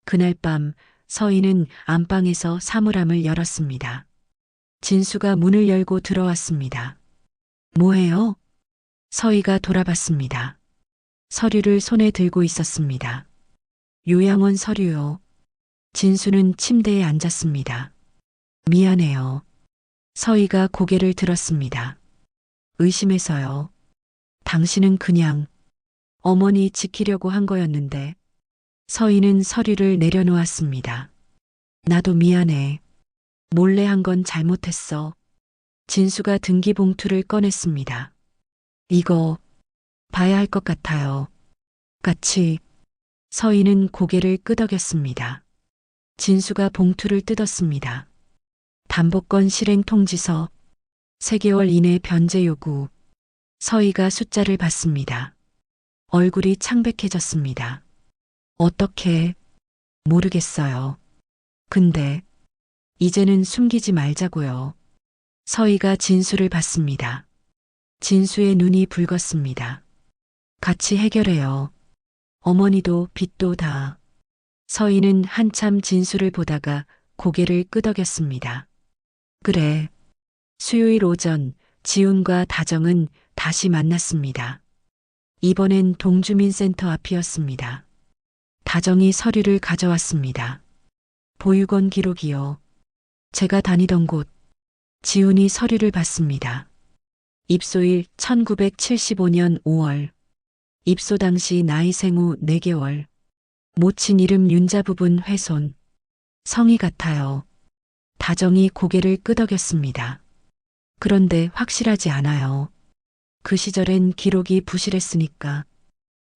그날 밤 서희는 안방에서 사물함을 열었습니다. 진수가 문을 열고 들어왔습니다. 뭐해요? 서희가 돌아봤습니다. 서류를 손에 들고 있었습니다. 요양원 서류요. 진수는 침대에 앉았습니다. 미안해요. 서희가 고개를 들었습니다. 의심해서요. 당신은 그냥 어머니 지키려고 한 거였는데. 서희는 서류를 내려놓았습니다. 나도 미안해. 몰래 한 건 잘못했어. 진수가 등기봉투를 꺼냈습니다. 이거 봐야 할 것 같아요. 같이. 서희는 고개를 끄덕였습니다. 진수가 봉투를 뜯었습니다. 담보권 실행 통지서. 3개월 이내 변제 요구. 서희가 숫자를 봤습니다. 얼굴이 창백해졌습니다. 어떻게? 모르겠어요. 근데 이제는 숨기지 말자고요. 서희가 진수를 봤습니다. 진수의 눈이 붉었습니다. 같이 해결해요. 어머니도 빚도 다. 서희는 한참 진수를 보다가 고개를 끄덕였습니다. 그래. 수요일 오전 지훈과 다정은 다시 만났습니다. 이번엔 동주민센터 앞이었습니다. 다정이 서류를 가져왔습니다. 보육원 기록이요. 제가 다니던 곳. 지훈이 서류를 받습니다. 입소일 1975년 5월. 입소 당시 나이 생후 4개월. 모친 이름 윤자 부분 훼손. 성이 같아요. 다정이 고개를 끄덕였습니다. 그런데 확실하지 않아요. 그 시절엔 기록이 부실했으니까.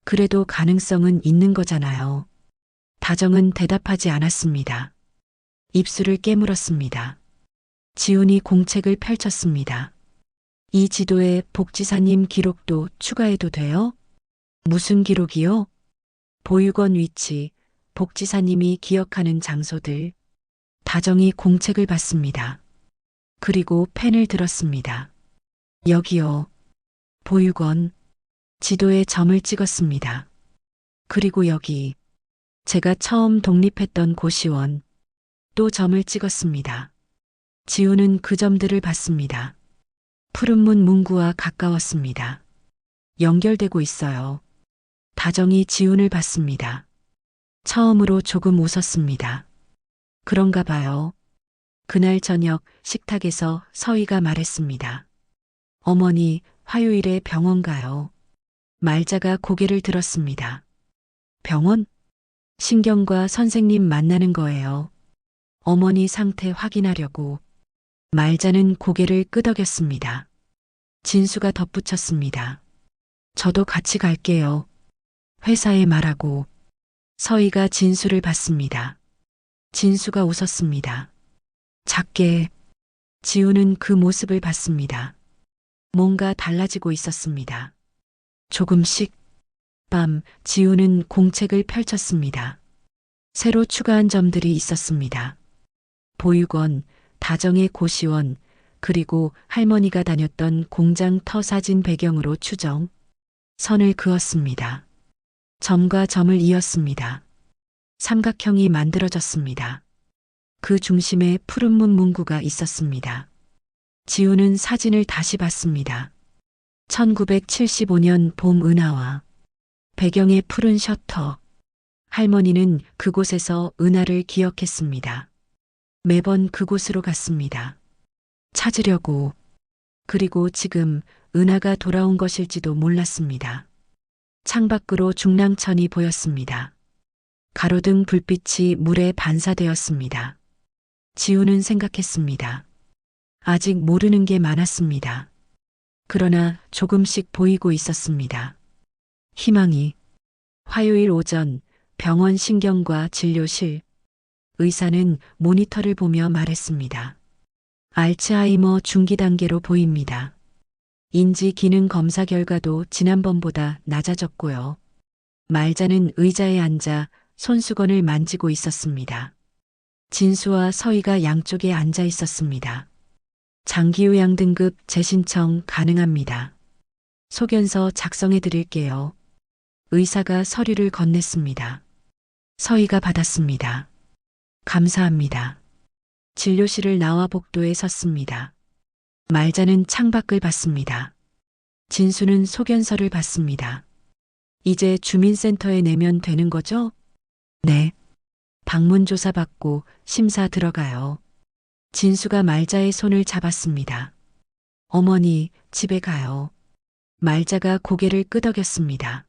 그래도 가능성은 있는 거잖아요. 다정은 대답하지 않았습니다. 입술을 깨물었습니다. 지훈이 공책을 펼쳤습니다. 이 지도에 복지사님 기록도 추가해도 돼요? 무슨 기록이요? 보육원 위치, 복지사님이 기억하는 장소들. 다정이 공책을 받습니다. 그리고 펜을 들었습니다. 여기요. 보육원. 지도에 점을 찍었습니다. 그리고 여기. 제가 처음 독립했던 고시원. 또 점을 찍었습니다. 지우는 그 점들을 봤습니다. 푸른문 문구와 가까웠습니다. 연결되고 있어요. 다정이 지훈을 봤습니다. 처음으로 조금 웃었습니다. 그런가 봐요. 그날 저녁 식탁에서 서희가 말했습니다. 어머니, 화요일에 병원 가요. 말자가 고개를 들었습니다. 병원? 신경과 선생님 만나는 거예요. 어머니 상태 확인하려고. 말자는 고개를 끄덕였습니다. 진수가 덧붙였습니다. 저도 같이 갈게요. 회사에 말하고. 서희가 진수를 봤습니다. 진수가 웃었습니다. 작게. 지우는 그 모습을 봤습니다. 뭔가 달라지고 있었습니다. 조금씩. 밤 지우는 공책을 펼쳤습니다. 새로 추가한 점들이 있었습니다. 보육원, 다정의 고시원, 그리고 할머니가 다녔던 공장 터 사진 배경으로 추정. 선을 그었습니다. 점과 점을 이었습니다. 삼각형이 만들어졌습니다. 그 중심에 푸른문 문구가 있었습니다. 지우는 사진을 다시 봤습니다. 1975년 봄 은하와 배경의 푸른 셔터. 할머니는 그곳에서 은하를 기억했습니다. 매번 그곳으로 갔습니다. 찾으려고. 그리고 지금 은하가 돌아온 것일지도 몰랐습니다. 창밖으로 중랑천이 보였습니다. 가로등 불빛이 물에 반사되었습니다. 지우는 생각했습니다. 아직 모르는 게 많았습니다. 그러나 조금씩 보이고 있었습니다. 희망이. 화요일 오전 병원 신경과 진료실. 의사는 모니터를 보며 말했습니다. 알츠하이머 중기 단계로 보입니다. 인지 기능 검사 결과도 지난번보다 낮아졌고요. 말자는 의자에 앉아 손수건을 만지고 있었습니다. 진수와 서희가 양쪽에 앉아 있었습니다. 장기요양 등급 재신청 가능합니다. 소견서 작성해 드릴게요. 의사가 서류를 건넸습니다. 서희가 받았습니다. 감사합니다. 진료실을 나와 복도에 섰습니다. 말자는 창밖을 봤습니다. 진수는 소견서를 봤습니다. 이제 주민센터에 내면 되는 거죠? 네. 방문 조사 받고 심사 들어가요. 진수가 말자의 손을 잡았습니다. 어머니, 집에 가요. 말자가 고개를 끄덕였습니다.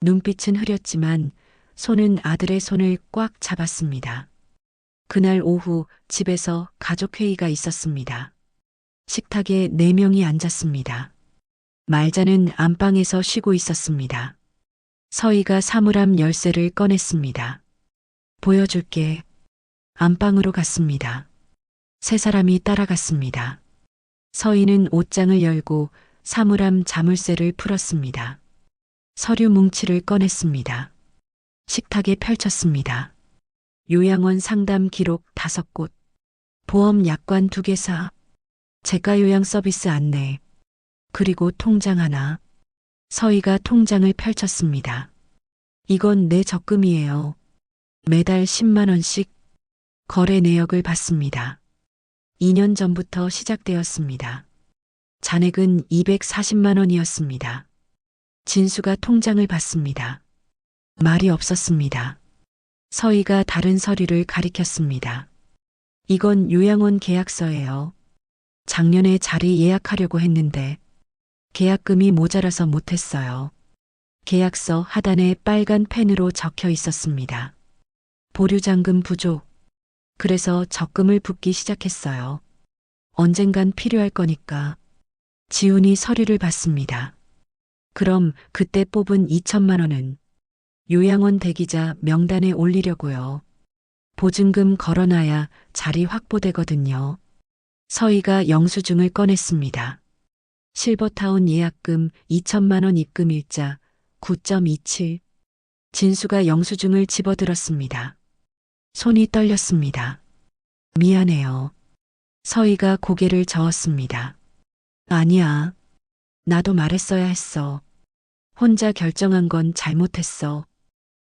눈빛은 흐렸지만 손은 아들의 손을 꽉 잡았습니다. 그날 오후 집에서 가족회의가 있었습니다. 식탁에 4명이 앉았습니다. 말자는 안방에서 쉬고 있었습니다. 서희가 사물함 열쇠를 꺼냈습니다. 보여줄게. 안방으로 갔습니다. 세 사람이 따라갔습니다. 서희는 옷장을 열고 사물함 자물쇠를 풀었습니다. 서류 뭉치를 꺼냈습니다. 식탁에 펼쳤습니다. 요양원 상담 기록 5곳, 보험 약관 2개사, 재가 요양 서비스 안내, 그리고 통장 하나. 서희가 통장을 펼쳤습니다. 이건 내 적금이에요. 매달 10만 원씩 거래 내역을 받습니다. 2년 전부터 시작되었습니다. 잔액은 240만 원이었습니다. 진수가 통장을 받습니다. 말이 없었습니다. 서희가 다른 서류를 가리켰습니다. 이건 요양원 계약서예요. 작년에 자리 예약하려고 했는데 계약금이 모자라서 못했어요. 계약서 하단에 빨간 펜으로 적혀 있었습니다. 보류잔금 부족. 그래서 적금을 붓기 시작했어요. 언젠간 필요할 거니까. 지훈이 서류를 받습니다. 그럼 그때 뽑은 2천만 원은 요양원 대기자 명단에 올리려고요. 보증금 걸어놔야 자리 확보되거든요. 서희가 영수증을 꺼냈습니다. 실버타운 예약금 2천만 원 입금 일자 9.27. 진수가 영수증을 집어들었습니다. 손이 떨렸습니다. 미안해요. 서희가 고개를 저었습니다. 아니야. 나도 말했어야 했어. 혼자 결정한 건 잘못했어.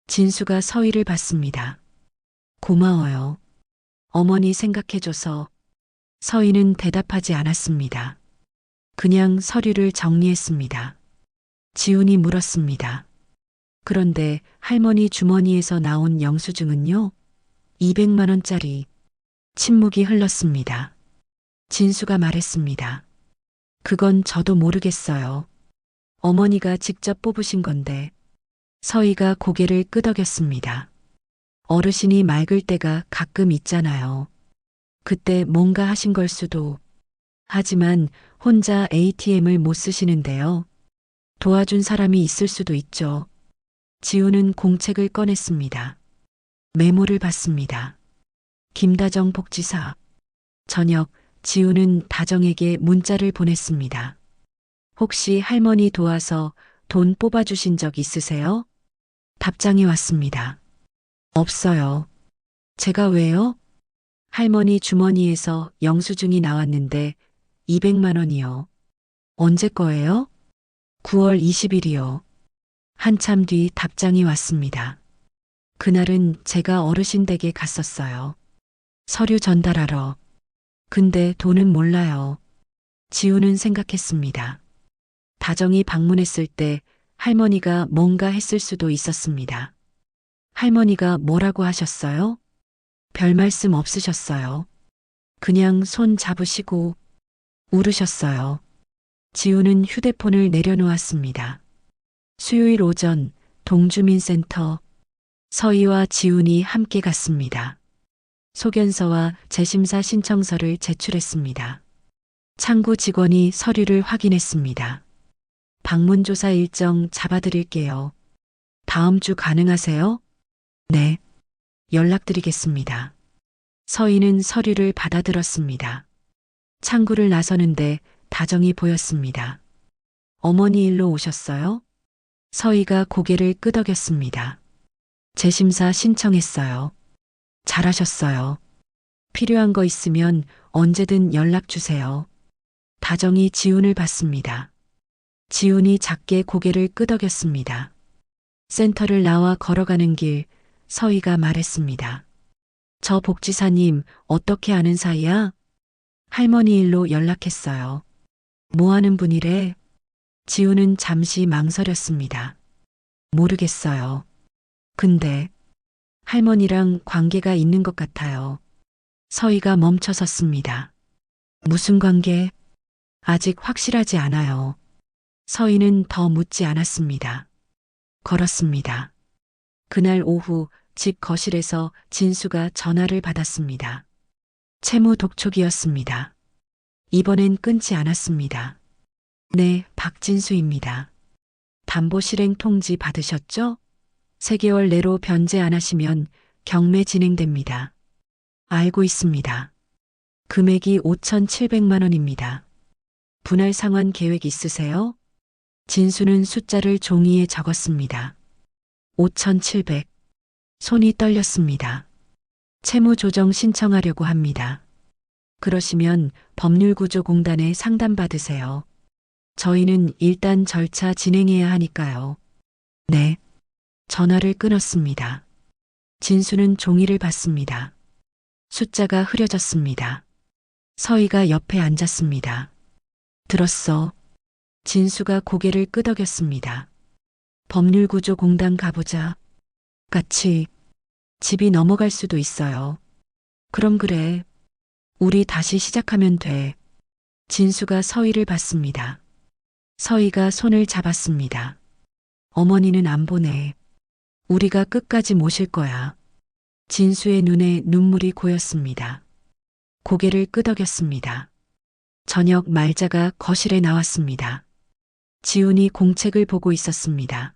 진수가 서희를 봤습니다. 고마워요. 어머니 생각해줘서. 서희는 대답하지 않았습니다. 그냥 서류를 정리했습니다. 지훈이 물었습니다. 그런데 할머니 주머니에서 나온 영수증은요? 200만 원짜리. 침묵이 흘렀습니다. 진수가 말했습니다. 그건 저도 모르겠어요. 어머니가 직접 뽑으신 건데. 서희가 고개를 끄덕였습니다. 어르신이 맑을 때가 가끔 있잖아요. 그때 뭔가 하신 걸 수도. 하지만 혼자 ATM을 못 쓰시는데요. 도와준 사람이 있을 수도 있죠. 지우는 공책을 꺼냈습니다. 메모를 봤습니다. 김다정 복지사. 저녁 지우는 다정에게 문자를 보냈습니다. 혹시 할머니 도와서 돈 뽑아주신 적 있으세요? 답장이 왔습니다. 없어요. 제가 왜요? 할머니 주머니에서 영수증이 나왔는데 200만 원이요. 언제 거예요? 9월 20일이요. 한참 뒤 답장이 왔습니다. 그날은 제가 어르신 댁에 갔었어요. 서류 전달하러. 근데 돈은 몰라요. 지우는 생각했습니다. 다정이 방문했을 때 할머니가 뭔가 했을 수도 있었습니다. 할머니가 뭐라고 하셨어요? 별 말씀 없으셨어요. 그냥 손 잡으시고 울으셨어요. 지우는 휴대폰을 내려놓았습니다. 수요일 오전 동주민센터 서희와 지훈이 함께 갔습니다. 소견서와 재심사 신청서를 제출했습니다. 창구 직원이 서류를 확인했습니다. 방문조사 일정 잡아드릴게요. 다음 주 가능하세요? 네. 연락드리겠습니다. 서희는 서류를 받아들었습니다. 창구를 나서는데 다정이 보였습니다. 어머니 일로 오셨어요? 서희가 고개를 끄덕였습니다. 재심사 신청했어요. 잘하셨어요. 필요한 거 있으면 언제든 연락 주세요. 다정이 지훈을 봤습니다. 지훈이 작게 고개를 끄덕였습니다. 센터를 나와 걸어가는 길 서희가 말했습니다. 저 복지사님 어떻게 아는 사이야? 할머니 일로 연락했어요. 뭐 하는 분이래? 지훈은 잠시 망설였습니다. 모르겠어요. 근데 할머니랑 관계가 있는 것 같아요. 서희가 멈춰섰습니다. 무슨 관계? 아직 확실하지 않아요. 서희는 더 묻지 않았습니다. 걸었습니다. 그날 오후 집 거실에서 진수가 전화를 받았습니다. 채무 독촉이었습니다. 이번엔 끊지 않았습니다. 네, 박진수입니다. 담보 실행 통지 받으셨죠? 3개월 내로 변제 안 하시면 경매 진행됩니다. 알고 있습니다. 금액이 5,700만 원입니다. 분할 상환 계획 있으세요? 진수는 숫자를 종이에 적었습니다. 5,700. 손이 떨렸습니다. 채무 조정 신청하려고 합니다. 그러시면 법률구조공단에 상담받으세요. 저희는 일단 절차 진행해야 하니까요. 네. 전화를 끊었습니다. 진수는 종이를 봤습니다. 숫자가 흐려졌습니다. 서희가 옆에 앉았습니다. 들었어. 진수가 고개를 끄덕였습니다. 법률구조공단 가보자. 같이. 집이 넘어갈 수도 있어요. 그럼 그래. 우리 다시 시작하면 돼. 진수가 서희를 봤습니다. 서희가 손을 잡았습니다. 어머니는 안 보내. 우리가 끝까지 모실 거야. 진수의 눈에 눈물이 고였습니다. 고개를 끄덕였습니다. 저녁 말자가 거실에 나왔습니다. 지훈이 공책을 보고 있었습니다.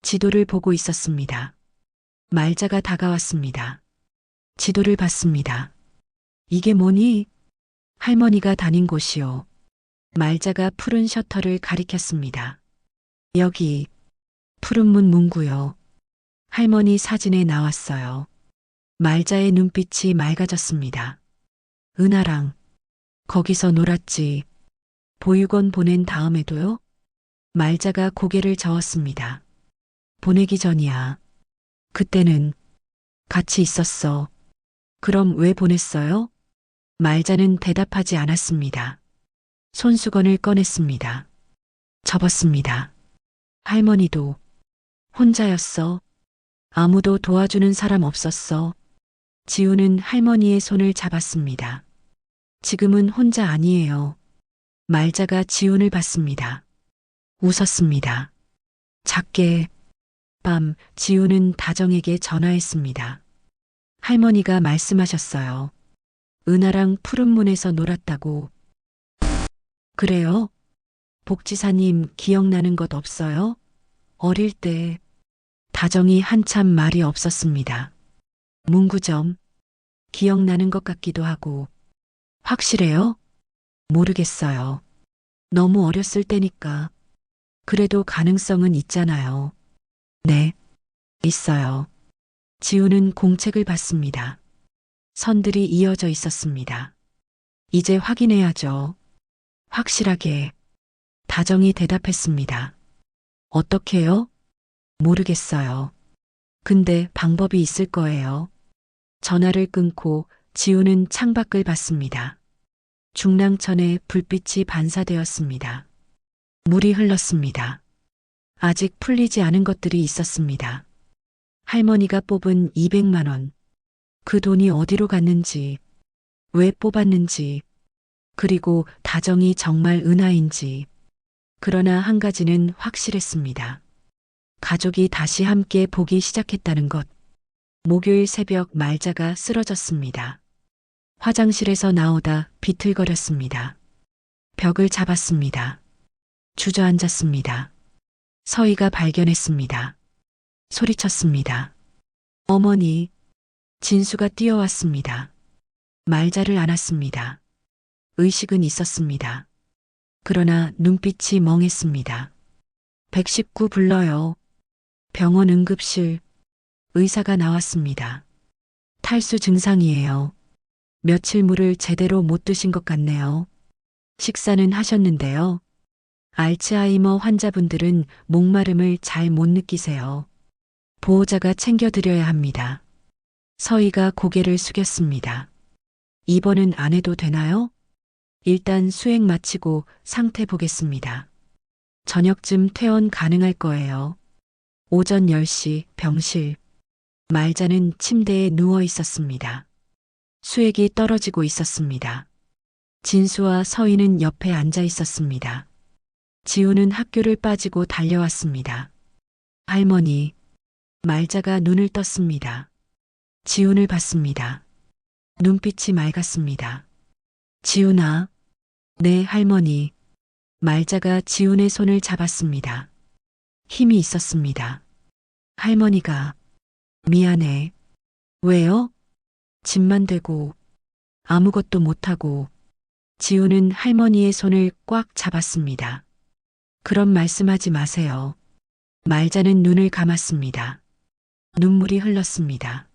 지도를 보고 있었습니다. 말자가 다가왔습니다. 지도를 봤습니다. 이게 뭐니? 할머니가 다닌 곳이요. 말자가 푸른 셔터를 가리켰습니다. 여기 푸른 문 문구요. 할머니 사진에 나왔어요. 말자의 눈빛이 맑아졌습니다. 은하랑 거기서 놀았지. 보육원 보낸 다음에도요? 말자가 고개를 저었습니다. 보내기 전이야. 그때는 같이 있었어. 그럼 왜 보냈어요? 말자는 대답하지 않았습니다. 손수건을 꺼냈습니다. 접었습니다. 할머니도 혼자였어. 아무도 도와주는 사람 없었어. 지우는 할머니의 손을 잡았습니다. 지금은 혼자 아니에요. 말자가 지훈을 봤습니다. 웃었습니다. 작게. 밤 지우는 다정에게 전화했습니다. 할머니가 말씀하셨어요. 은하랑 푸른 문에서 놀았다고. 그래요? 복지사님 기억나는 것 없어요? 어릴 때 다정이 한참 말이 없었습니다. 문구점 기억나는 것 같기도 하고. 확실해요? 모르겠어요. 너무 어렸을 때니까. 그래도 가능성은 있잖아요. 네, 있어요. 지우는 공책을 봤습니다. 선들이 이어져 있었습니다. 이제 확인해야죠. 확실하게. 다정이 대답했습니다. 어떻게요? 모르겠어요. 근데 방법이 있을 거예요. 전화를 끊고 지우는 창밖을 봤습니다. 중랑천에 불빛이 반사되었습니다. 물이 흘렀습니다. 아직 풀리지 않은 것들이 있었습니다. 할머니가 뽑은 200만 원. 그 돈이 어디로 갔는지, 왜 뽑았는지, 그리고 다정이 정말 은하인지. 그러나 한 가지는 확실했습니다. 가족이 다시 함께 보기 시작했다는 것. 목요일 새벽 말자가 쓰러졌습니다. 화장실에서 나오다 비틀거렸습니다. 벽을 잡았습니다. 주저앉았습니다. 서희가 발견했습니다. 소리쳤습니다. 어머니, 진수가 뛰어왔습니다. 말자를 안았습니다. 의식은 있었습니다. 그러나 눈빛이 멍했습니다. 119 불러요. 병원 응급실. 의사가 나왔습니다. 탈수 증상이에요. 며칠 물을 제대로 못 드신 것 같네요. 식사는 하셨는데요. 알츠하이머 환자분들은 목마름을 잘 못 느끼세요. 보호자가 챙겨드려야 합니다. 서희가 고개를 숙였습니다. 입원은 안 해도 되나요? 일단 수행 마치고 상태 보겠습니다. 저녁쯤 퇴원 가능할 거예요. 오전 10시 병실. 말자는 침대에 누워 있었습니다. 수액이 떨어지고 있었습니다. 진수와 서희는 옆에 앉아 있었습니다. 지우는 학교를 빠지고 달려왔습니다. 할머니. 말자가 눈을 떴습니다. 지훈을 봤습니다. 눈빛이 맑았습니다. 지훈아. 네, 할머니. 말자가 지훈의 손을 잡았습니다. 힘이 있었습니다. 할머니가 미안해. 왜요? 집만 대고 아무것도 못하고. 지훈은 할머니의 손을 꽉 잡았습니다. 그런 말씀하지 마세요. 말자는 눈을 감았습니다. 눈물이 흘렀습니다.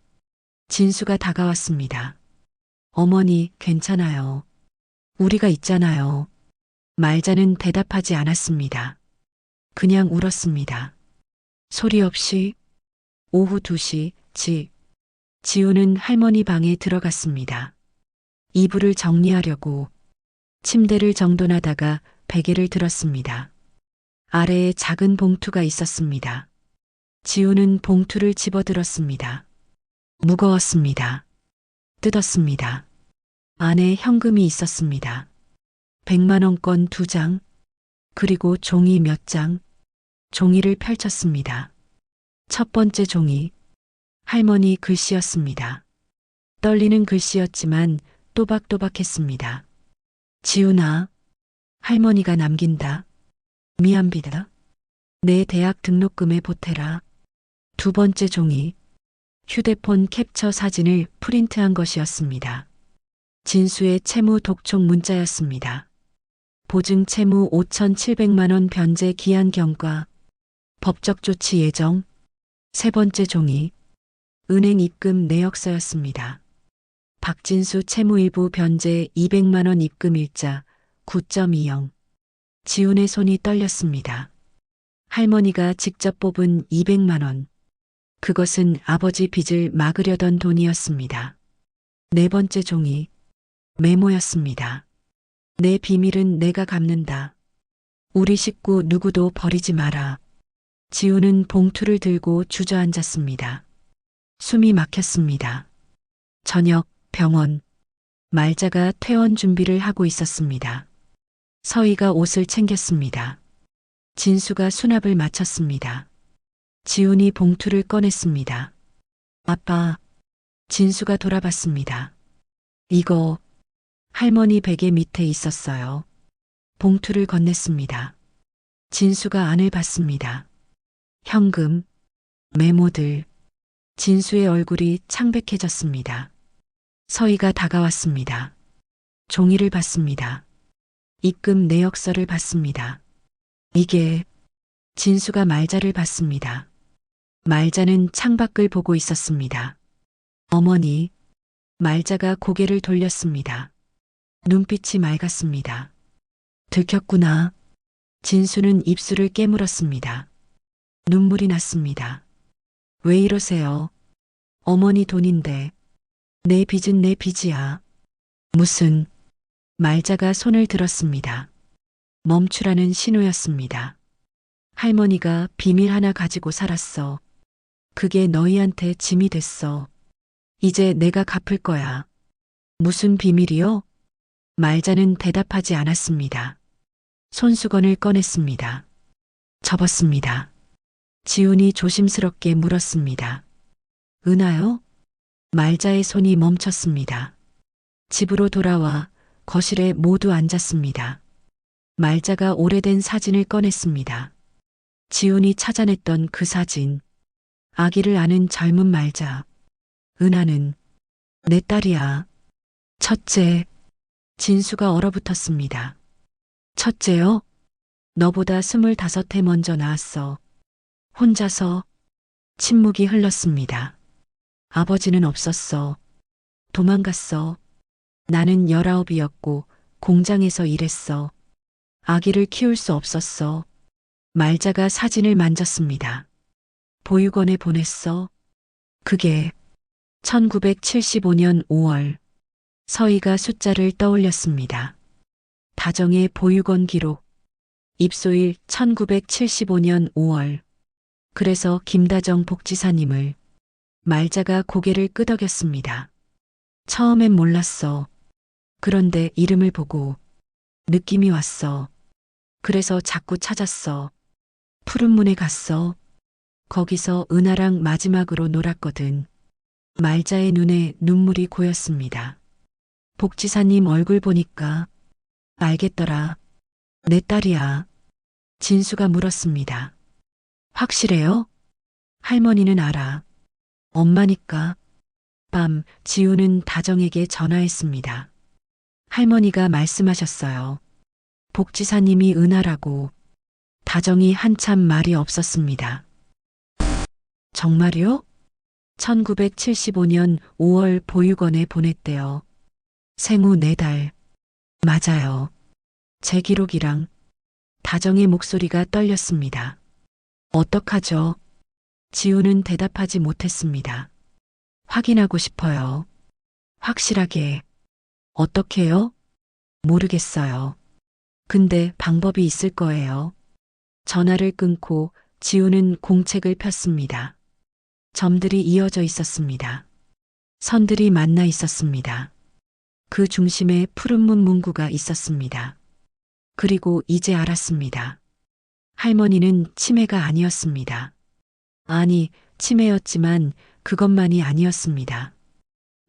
진수가 다가왔습니다. 어머니, 괜찮아요. 우리가 있잖아요. 말자는 대답하지 않았습니다. 그냥 울었습니다. 소리 없이. 오후 2시, 지우는 할머니 방에 들어갔습니다. 이불을 정리하려고 침대를 정돈하다가 베개를 들었습니다. 아래에 작은 봉투가 있었습니다. 지우는 봉투를 집어들었습니다. 무거웠습니다. 뜯었습니다. 안에 현금이 있었습니다. 100만 원권 2장, 그리고 종이 몇 장. 종이를 펼쳤습니다. 첫 번째 종이 할머니 글씨였습니다. 떨리는 글씨였지만 또박또박했습니다. 지훈아, 할머니가 남긴다. 미안비다. 내 대학 등록금에 보태라. 두 번째 종이 휴대폰 캡처 사진을 프린트한 것이었습니다. 진수의 채무 독촉 문자였습니다. 보증 채무 5,700만 원 변제 기한 경과. 법적 조치 예정. 세 번째 종이 은행 입금 내역서였습니다. 박진수 채무 일부 변제 200만 원 입금 일자 9.20. 지훈의 손이 떨렸습니다. 할머니가 직접 뽑은 200만 원. 그것은 아버지 빚을 막으려던 돈이었습니다. 네 번째 종이 메모였습니다. 내 비밀은 내가 갚는다. 우리 식구 누구도 버리지 마라. 지우는 봉투를 들고 주저앉았습니다. 숨이 막혔습니다. 저녁 병원. 말자가 퇴원 준비를 하고 있었습니다. 서희가 옷을 챙겼습니다. 진수가 수납을 마쳤습니다. 지훈이 봉투를 꺼냈습니다. 아빠. 진수가 돌아봤습니다. 이거 할머니 베개 밑에 있었어요. 봉투를 건넸습니다. 진수가 안을 봤습니다. 현금, 메모들. 진수의 얼굴이 창백해졌습니다. 서희가 다가왔습니다. 종이를 봤습니다. 입금 내역서를 봤습니다. 이게. 진수가 말자를 봤습니다. 말자는 창밖을 보고 있었습니다. 어머니. 말자가 고개를 돌렸습니다. 눈빛이 맑았습니다. 들켰구나. 진수는 입술을 깨물었습니다. 눈물이 났습니다. 왜 이러세요? 어머니 돈인데. 내 빚은 내 빚이야. 무슨. 말자가 손을 들었습니다. 멈추라는 신호였습니다. 할머니가 비밀 하나 가지고 살았어. 그게 너희한테 짐이 됐어. 이제 내가 갚을 거야. 무슨 비밀이요? 말자는 대답하지 않았습니다. 손수건을 꺼냈습니다. 접었습니다. 지훈이 조심스럽게 물었습니다. 은하요? 말자의 손이 멈췄습니다. 집으로 돌아와 거실에 모두 앉았습니다. 말자가 오래된 사진을 꺼냈습니다. 지훈이 찾아냈던 그 사진. 아기를 아는 젊은 말자. 은하는 내 딸이야. 첫째. 진수가 얼어붙었습니다. 첫째요? 너보다 25해 먼저 낳았어. 혼자서. 침묵이 흘렀습니다. 아버지는 없었어. 도망갔어. 나는 19이었고 공장에서 일했어. 아기를 키울 수 없었어. 말자가 사진을 만졌습니다. 보육원에 보냈어. 그게 1975년 5월. 서희가 숫자를 떠올렸습니다. 다정의 보육원 기록. 입소일 1975년 5월. 그래서 김다정 복지사님을. 말자가 고개를 끄덕였습니다. 처음엔 몰랐어. 그런데 이름을 보고 느낌이 왔어. 그래서 자꾸 찾았어. 푸른 문에 갔어. 거기서 은하랑 마지막으로 놀았거든. 말자의 눈에 눈물이 고였습니다. 복지사님 얼굴 보니까 알겠더라. 내 딸이야. 진수가 물었습니다. 확실해요? 할머니는 알아. 엄마니까. 밤 지우는 다정에게 전화했습니다. 할머니가 말씀하셨어요. 복지사님이 은하라고. 다정이 한참 말이 없었습니다. 정말요? 1975년 5월 보육원에 보냈대요. 생후 4달. 맞아요. 제 기록이랑. 다정의 목소리가 떨렸습니다. 어떡하죠? 지우는 대답하지 못했습니다. 확인하고 싶어요. 확실하게. 어떻게요? 모르겠어요. 근데 방법이 있을 거예요. 전화를 끊고 지우는 공책을 폈습니다. 점들이 이어져 있었습니다. 선들이 만나 있었습니다. 그 중심에 푸른 문 문구가 있었습니다. 그리고 이제 알았습니다. 할머니는 치매가 아니었습니다. 아니, 치매였지만 그것만이 아니었습니다.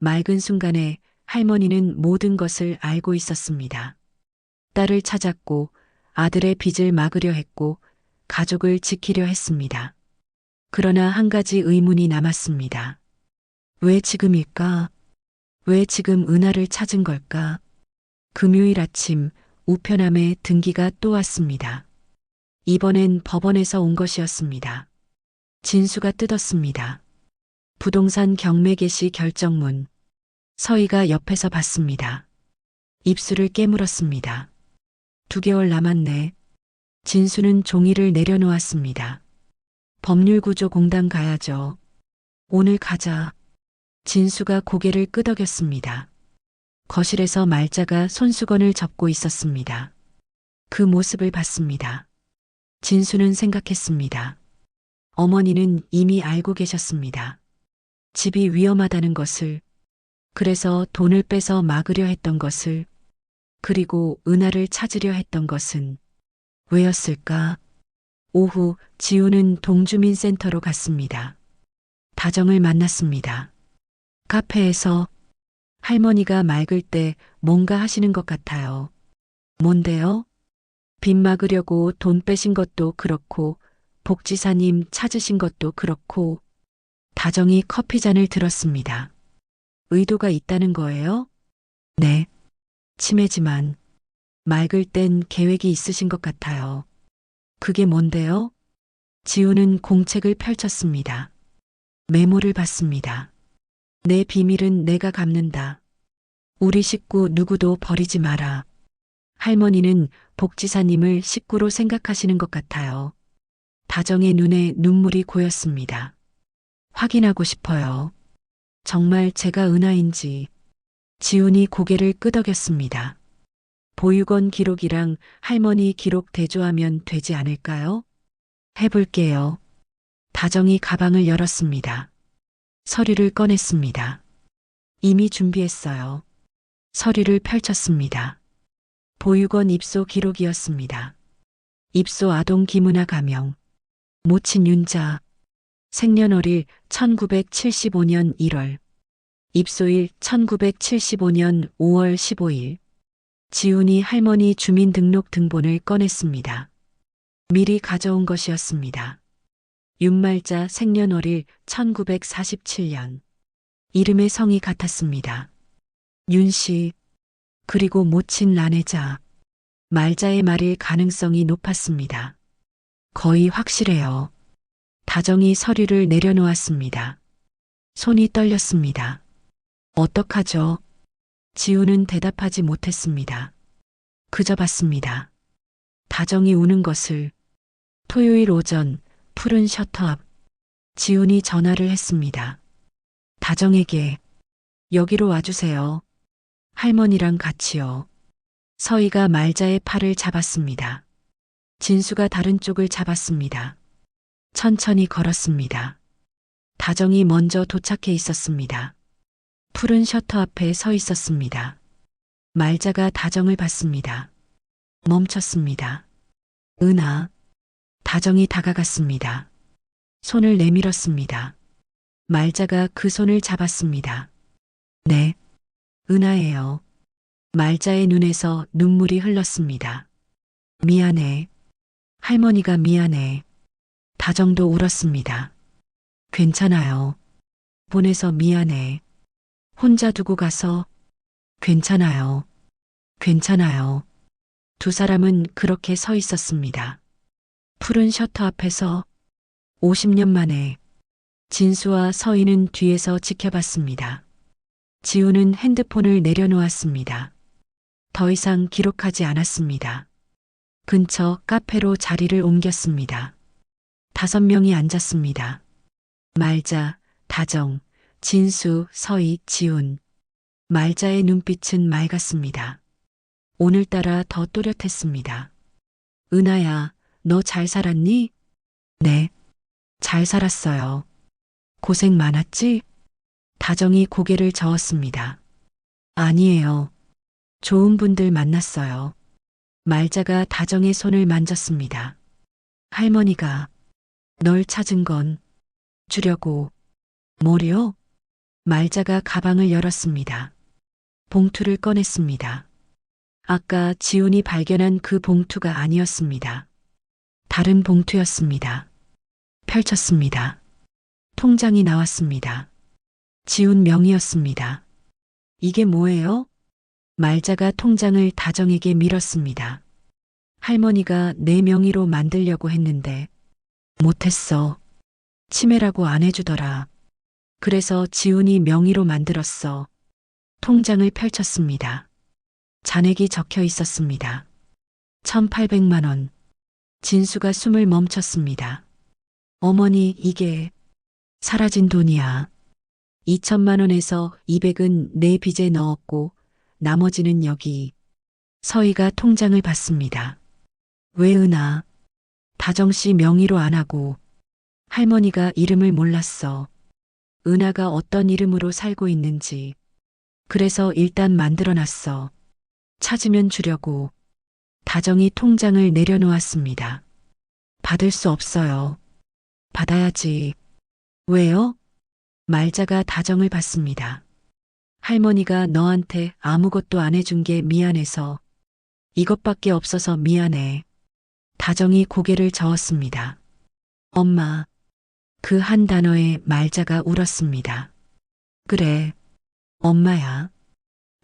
맑은 순간에 할머니는 모든 것을 알고 있었습니다. 딸을 찾았고 아들의 빚을 막으려 했고 가족을 지키려 했습니다. 그러나 한 가지 의문이 남았습니다. 왜 지금일까? 왜 지금 은하를 찾은 걸까? 금요일 아침 우편함에 등기가 또 왔습니다. 이번엔 법원에서 온 것이었습니다. 진수가 뜯었습니다. 부동산 경매 개시 결정문. 서희가 옆에서 봤습니다. 입술을 깨물었습니다. 2개월 남았네. 진수는 종이를 내려놓았습니다. 법률구조공단 가야죠. 오늘 가자. 진수가 고개를 끄덕였습니다. 거실에서 말자가 손수건을 접고 있었습니다. 그 모습을 봤습니다. 진수는 생각했습니다. 어머니는 이미 알고 계셨습니다. 집이 위험하다는 것을, 그래서 돈을 빼서 막으려 했던 것을, 그리고 은하를 찾으려 했던 것은 왜였을까? 오후 지우는 동주민센터로 갔습니다. 다정을 만났습니다. 카페에서. 할머니가 맑을 때 뭔가 하시는 것 같아요. 뭔데요? 빚 막으려고 돈 빼신 것도 그렇고 복지사님 찾으신 것도 그렇고. 다정이 커피잔을 들었습니다. 의도가 있다는 거예요? 네. 치매지만 맑을 땐 계획이 있으신 것 같아요. 그게 뭔데요? 지우는 공책을 펼쳤습니다. 메모를 봤습니다. 내 비밀은 내가 갚는다. 우리 식구 누구도 버리지 마라. 할머니는 복지사님을 식구로 생각하시는 것 같아요. 다정의 눈에 눈물이 고였습니다. 확인하고 싶어요. 정말 제가 은하인지. 지훈이 고개를 끄덕였습니다. 보육원 기록이랑 할머니 기록 대조하면 되지 않을까요? 해볼게요. 다정이 가방을 열었습니다. 서류를 꺼냈습니다. 이미 준비했어요. 서류를 펼쳤습니다. 보육원 입소 기록이었습니다. 입소 아동 김은아 가명. 모친 윤자. 생년월일 1975년 1월. 입소일 1975년 5월 15일. 지훈이 할머니 주민등록 등본을 꺼냈습니다. 미리 가져온 것이었습니다. 윤말자 생년월일 1947년. 이름의 성이 같았습니다. 윤씨. 그리고 모친 라네자. 말자의 말일 가능성이 높았습니다. 거의 확실해요. 다정이 서류를 내려놓았습니다. 손이 떨렸습니다. 어떡하죠? 지우는 대답하지 못했습니다. 그저 봤습니다. 다정이 우는 것을. 토요일 오전 푸른 셔터 앞. 지훈이 전화를 했습니다. 다정에게 여기로 와주세요. 할머니랑 같이요. 서희가 말자의 팔을 잡았습니다. 진수가 다른 쪽을 잡았습니다. 천천히 걸었습니다. 다정이 먼저 도착해 있었습니다. 푸른 셔터 앞에 서 있었습니다. 말자가 다정을 봤습니다. 멈췄습니다. 은하. 다정이 다가갔습니다. 손을 내밀었습니다. 말자가 그 손을 잡았습니다. 네, 은하예요. 말자의 눈에서 눈물이 흘렀습니다. 미안해. 할머니가 미안해. 다정도 울었습니다. 괜찮아요. 보내서 미안해. 혼자 두고 가서. 괜찮아요. 괜찮아요. 두 사람은 그렇게 서 있었습니다. 푸른 셔터 앞에서. 50년 만에. 진수와 서희는 뒤에서 지켜봤습니다. 지우는 핸드폰을 내려놓았습니다. 더 이상 기록하지 않았습니다. 근처 카페로 자리를 옮겼습니다. 5명이 앉았습니다. 말자, 다정, 진수, 서희, 지훈. 말자의 눈빛은 맑았습니다. 오늘따라 더 또렷했습니다. 은하야, 너 잘 살았니? 네, 잘 살았어요. 고생 많았지? 다정이 고개를 저었습니다. 아니에요. 좋은 분들 만났어요. 말자가 다정의 손을 만졌습니다. 할머니가 널 찾은 건 주려고. 뭐려? 말자가 가방을 열었습니다. 봉투를 꺼냈습니다. 아까 지훈이 발견한 그 봉투가 아니었습니다. 다른 봉투였습니다. 펼쳤습니다. 통장이 나왔습니다. 지훈 명의였습니다. 이게 뭐예요? 말자가 통장을 다정에게 밀었습니다. 할머니가 내 명의로 만들려고 했는데 못했어. 치매라고 안 해주더라. 그래서 지훈이 명의로 만들었어. 통장을 펼쳤습니다. 잔액이 적혀 있었습니다. 1,800만 원. 진수가 숨을 멈췄습니다. 어머니, 이게 사라진 돈이야. 2천만 원에서 200은 내 빚에 넣었고 나머지는 여기. 서희가 통장을 받습니다. 왜 은하? 다정씨 명의로 안 하고. 할머니가 이름을 몰랐어. 은하가 어떤 이름으로 살고 있는지. 그래서 일단 만들어놨어. 찾으면 주려고. 다정이 통장을 내려놓았습니다. 받을 수 없어요. 받아야지. 왜요? 말자가 다정을 받습니다. 할머니가 너한테 아무것도 안 해준 게 미안해서. 이것밖에 없어서 미안해. 다정이 고개를 저었습니다. 엄마. 그 한 단어에 말자가 울었습니다. 그래. 엄마야.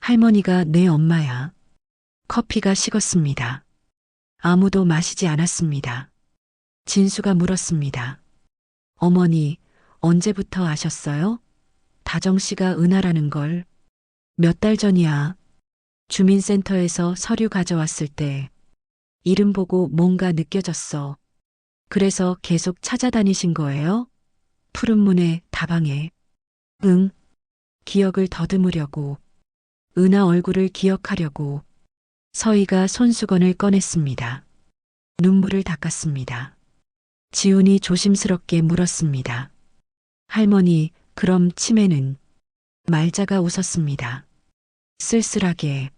할머니가 내 엄마야. 커피가 식었습니다. 아무도 마시지 않았습니다. 진수가 물었습니다. 어머니, 언제부터 아셨어요? 다정씨가 은하라는 걸. 몇 달 전이야. 주민센터에서 서류 가져왔을 때. 이름 보고 뭔가 느껴졌어. 그래서 계속 찾아다니신 거예요? 푸른 문에 다방에. 응. 기억을 더듬으려고. 은하 얼굴을 기억하려고. 서희가 손수건을 꺼냈습니다. 눈물을 닦았습니다. 지훈이 조심스럽게 물었습니다. 할머니, 그럼 치매는? 말자가 웃었습니다. 쓸쓸하게.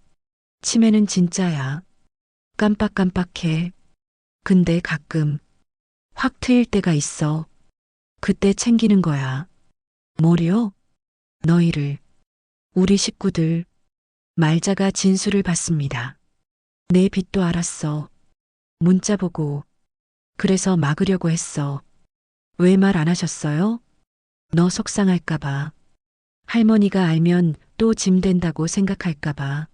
치매는 진짜야. 깜빡깜빡해. 근데 가끔 확 트일 때가 있어. 그때 챙기는 거야. 뭐려? 너희를. 우리 식구들. 말자가 진수를 받습니다. 내 빚도 알았어. 문자 보고. 그래서 막으려고 했어. 왜 말 안 하셨어요? 너 속상할까봐. 할머니가 알면 또 짐 된다고 생각할까봐.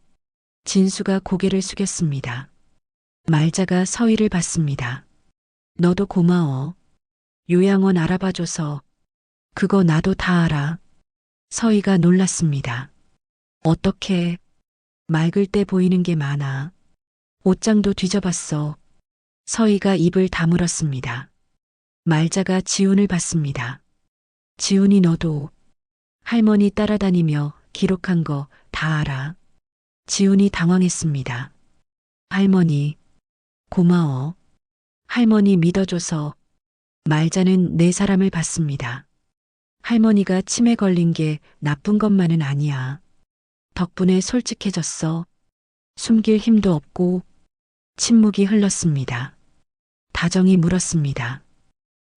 진수가 고개를 숙였습니다. 말자가 서희를 받습니다. 너도 고마워. 요양원 알아봐줘서. 그거 나도 다 알아. 서희가 놀랐습니다. 어떻게? 맑을 때 보이는 게 많아. 옷장도 뒤져봤어. 서희가 입을 다물었습니다. 말자가 지훈을 받습니다. 지훈이 너도 할머니 따라다니며 기록한 거 다 알아. 지훈이 당황했습니다. 할머니, 고마워. 할머니 믿어줘서. 말자는 네 사람을 받습니다. 할머니가 치매 걸린 게 나쁜 것만은 아니야. 덕분에 솔직해졌어. 숨길 힘도 없고. 침묵이 흘렀습니다. 다정이 물었습니다.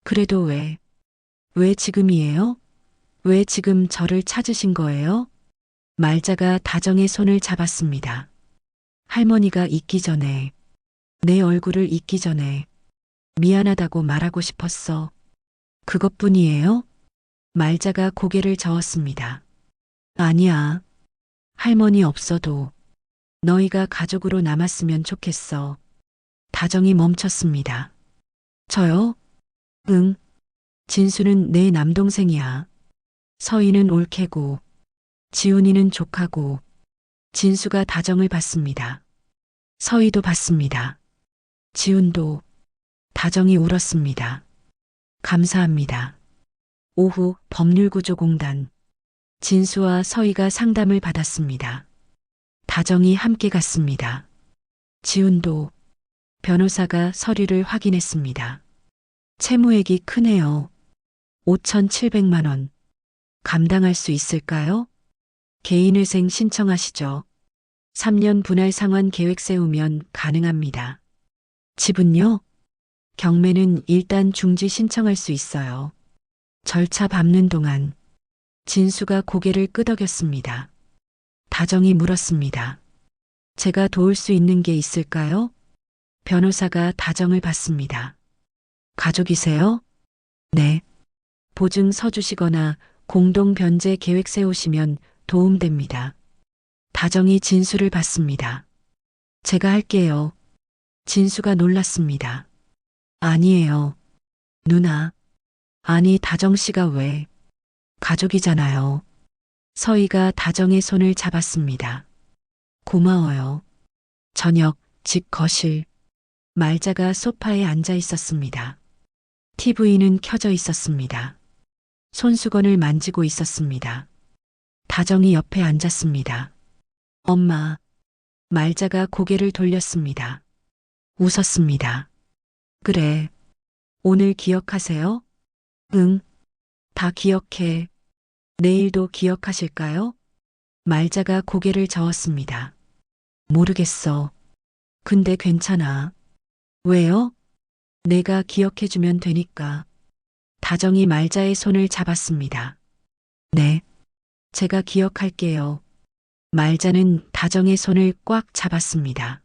그래도 왜 지금이에요? 왜 지금 저를 찾으신 거예요? 말자가 다정의 손을 잡았습니다. 할머니가 잊기 전에, 내 얼굴을 잊기 전에 미안하다고 말하고 싶었어. 그것뿐이에요? 말자가 고개를 저었습니다. 아니야. 할머니 없어도 너희가 가족으로 남았으면 좋겠어. 다정이 멈췄습니다. 저요? 응. 진수는 내 남동생이야. 서희는 올케고, 지훈이는 조카고. 진수가 다정을 받습니다. 서희도 받습니다. 지훈도. 다정이 울었습니다. 감사합니다. 오후 법률구조공단. 진수와 서희가 상담을 받았습니다. 다정이 함께 갔습니다. 지훈도. 변호사가 서류를 확인했습니다. 채무액이 크네요. 5,700만 원. 감당할 수 있을까요? 개인회생 신청하시죠. 3년 분할 상환 계획 세우면 가능합니다. 집은요? 경매는 일단 중지 신청할 수 있어요. 절차 밟는 동안 진수가 고개를 끄덕였습니다. 다정이 물었습니다. 제가 도울 수 있는 게 있을까요? 변호사가 다정을 받습니다. 가족이세요? 네. 보증 서주시거나 공동 변제 계획 세우시면 도움됩니다. 다정이 진수를 받습니다. 제가 할게요. 진수가 놀랐습니다. 아니에요. 누나. 아니, 다정 씨가 왜? 가족이잖아요. 서희가 다정의 손을 잡았습니다. 고마워요. 저녁, 집 거실. 말자가 소파에 앉아 있었습니다. TV는 켜져 있었습니다. 손수건을 만지고 있었습니다. 다정이 옆에 앉았습니다. 엄마. 말자가 고개를 돌렸습니다. 웃었습니다. 그래. 오늘 기억하세요? 응. 다 기억해. 내일도 기억하실까요? 말자가 고개를 저었습니다. 모르겠어. 근데 괜찮아. 왜요? 내가 기억해주면 되니까. 다정이 말자의 손을 잡았습니다. 네. 제가 기억할게요. 말자는 다정의 손을 꽉 잡았습니다.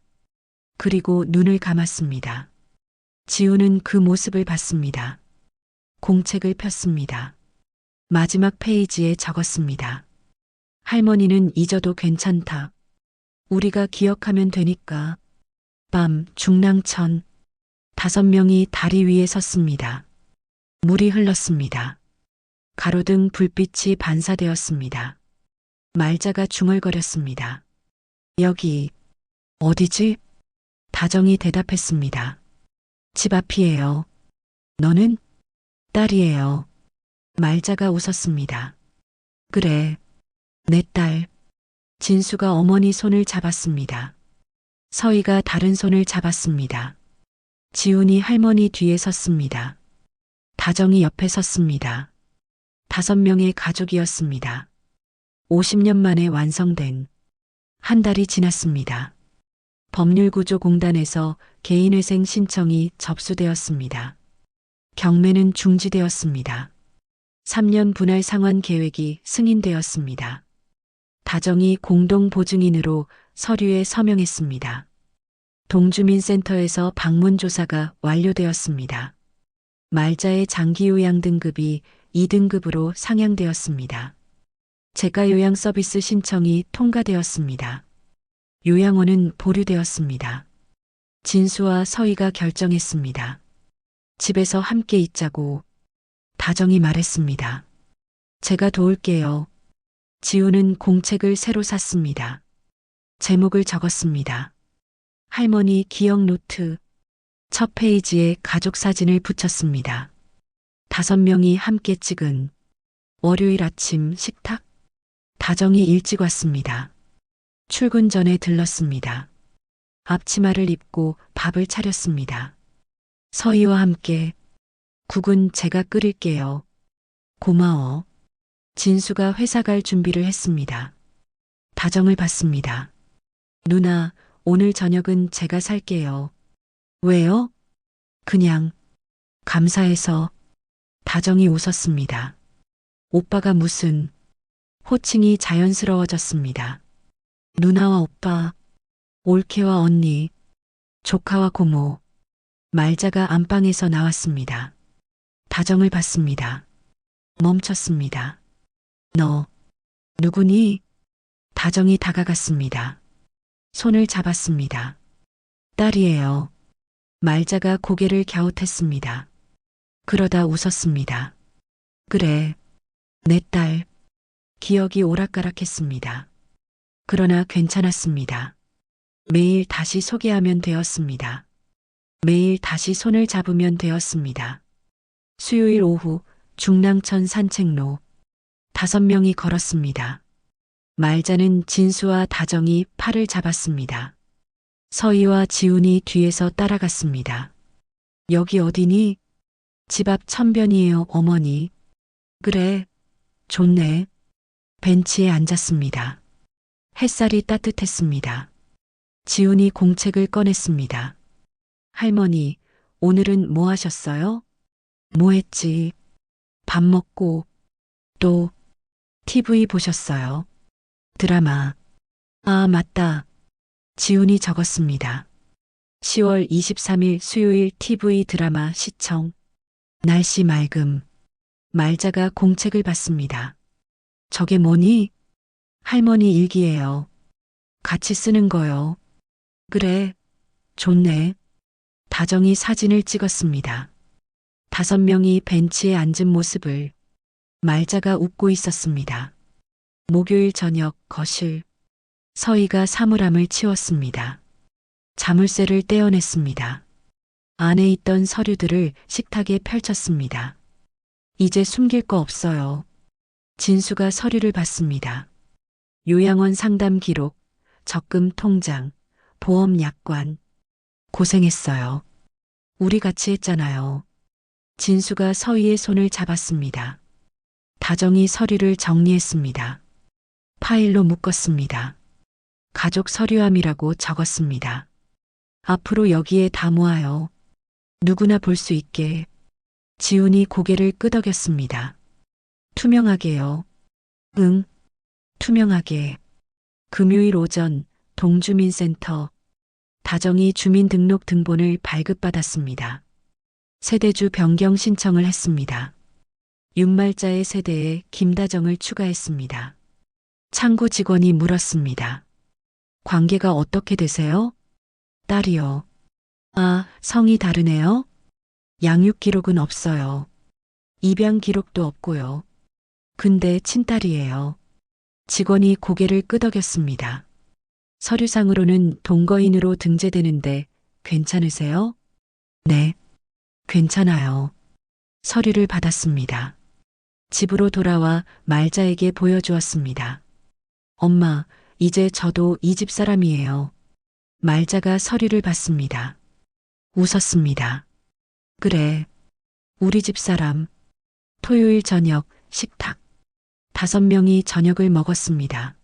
그리고 눈을 감았습니다. 지우는 그 모습을 봤습니다. 공책을 폈습니다. 마지막 페이지에 적었습니다. 할머니는 잊어도 괜찮다. 우리가 기억하면 되니까. 밤 중랑천. 5명이 다리 위에 섰습니다. 물이 흘렀습니다. 가로등 불빛이 반사되었습니다. 말자가 중얼거렸습니다. 여기 어디지? 다정이 대답했습니다. 집 앞이에요. 너는? 딸이에요. 말자가 웃었습니다. 그래, 내 딸. 진수가 어머니 손을 잡았습니다. 서희가 다른 손을 잡았습니다. 지훈이 할머니 뒤에 섰습니다. 다정이 옆에 섰습니다. 5명의 가족이었습니다. 50년 만에 완성된 한 달이 지났습니다. 법률구조공단에서 개인회생 신청이 접수되었습니다. 경매는 중지되었습니다. 3년 분할 상환 계획이 승인되었습니다. 다정이 공동보증인으로 서류에 서명했습니다. 동주민센터에서 방문조사가 완료되었습니다. 말자의 장기요양 등급이 2등급으로 상향되었습니다. 재가요양 서비스 신청이 통과되었습니다. 요양원은 보류되었습니다. 진수와 서희가 결정했습니다. 집에서 함께 있자고 다정이 말했습니다. 제가 도울게요. 지우는 공책을 새로 샀습니다. 제목을 적었습니다. 할머니 기억 노트. 첫 페이지에 가족 사진을 붙였습니다. 5명이 함께 찍은 월요일 아침 식탁. 다정이 일찍 왔습니다. 출근 전에 들렀습니다. 앞치마를 입고 밥을 차렸습니다. 서희와 함께 국은 제가 끓일게요. 고마워. 진수가 회사 갈 준비를 했습니다. 다정을 봤습니다. 누나, 오늘 저녁은 제가 살게요. 왜요? 그냥 감사해서. 다정이 웃었습니다. 오빠가 무슨. 호칭이 자연스러워졌습니다. 누나와 오빠, 올케와 언니, 조카와 고모. 말자가 안방에서 나왔습니다. 다정을 봤습니다. 멈췄습니다. 너, 누구니? 다정이 다가갔습니다. 손을 잡았습니다. 딸이에요. 말자가 고개를 갸웃했습니다. 그러다 웃었습니다. 그래, 내 딸. 기억이 오락가락했습니다. 그러나 괜찮았습니다. 매일 다시 소개하면 되었습니다. 매일 다시 손을 잡으면 되었습니다. 수요일 오후 중랑천 산책로 5명이 걸었습니다. 말자는 진수와 다정이 팔을 잡았습니다. 서희와 지훈이 뒤에서 따라갔습니다. 여기 어디니? 집 앞 천변이에요, 어머니. 그래, 좋네. 벤치에 앉았습니다. 햇살이 따뜻했습니다. 지훈이 공책을 꺼냈습니다. 할머니, 오늘은 뭐 하셨어요? 뭐 했지? 밥 먹고 또 TV 보셨어요. 드라마. 아, 맞다. 지훈이 적었습니다. 10월 23일 수요일 TV 드라마 시청. 날씨 맑음. 말자가 공책을 받습니다. 저게 뭐니? 할머니 일기예요. 같이 쓰는 거요. 그래, 좋네. 다정이 사진을 찍었습니다. 5명이 벤치에 앉은 모습을. 말자가 웃고 있었습니다. 목요일 저녁 거실. 서희가 사물함을 치웠습니다. 자물쇠를 떼어냈습니다. 안에 있던 서류들을 식탁에 펼쳤습니다. 이제 숨길 거 없어요. 진수가 서류를 받습니다. 요양원 상담 기록, 적금 통장, 보험 약관. 고생했어요. 우리 같이 했잖아요. 진수가 서희의 손을 잡았습니다. 다정이 서류를 정리했습니다. 파일로 묶었습니다. 가족 서류함이라고 적었습니다. 앞으로 여기에 다 모아요. 누구나 볼 수 있게. 지훈이 고개를 끄덕였습니다. 투명하게요. 응, 투명하게. 금요일 오전 동주민센터. 다정이 주민등록 등본을 발급받았습니다. 세대주 변경 신청을 했습니다. 윤말자의 세대에 김다정을 추가했습니다. 창구 직원이 물었습니다. 관계가 어떻게 되세요? 딸이요. 아, 성이 다르네요. 양육 기록은 없어요. 입양 기록도 없고요. 근데 친딸이에요. 직원이 고개를 끄덕였습니다. 서류상으로는 동거인으로 등재되는데 괜찮으세요? 네, 괜찮아요. 서류를 받았습니다. 집으로 돌아와 말자에게 보여주었습니다. 엄마, 이제 저도 이 집 사람이에요. 말자가 서류를 받습니다. 웃었습니다. 그래, 우리 집 사람. 토요일 저녁 식탁. 5명이 저녁을 먹었습니다.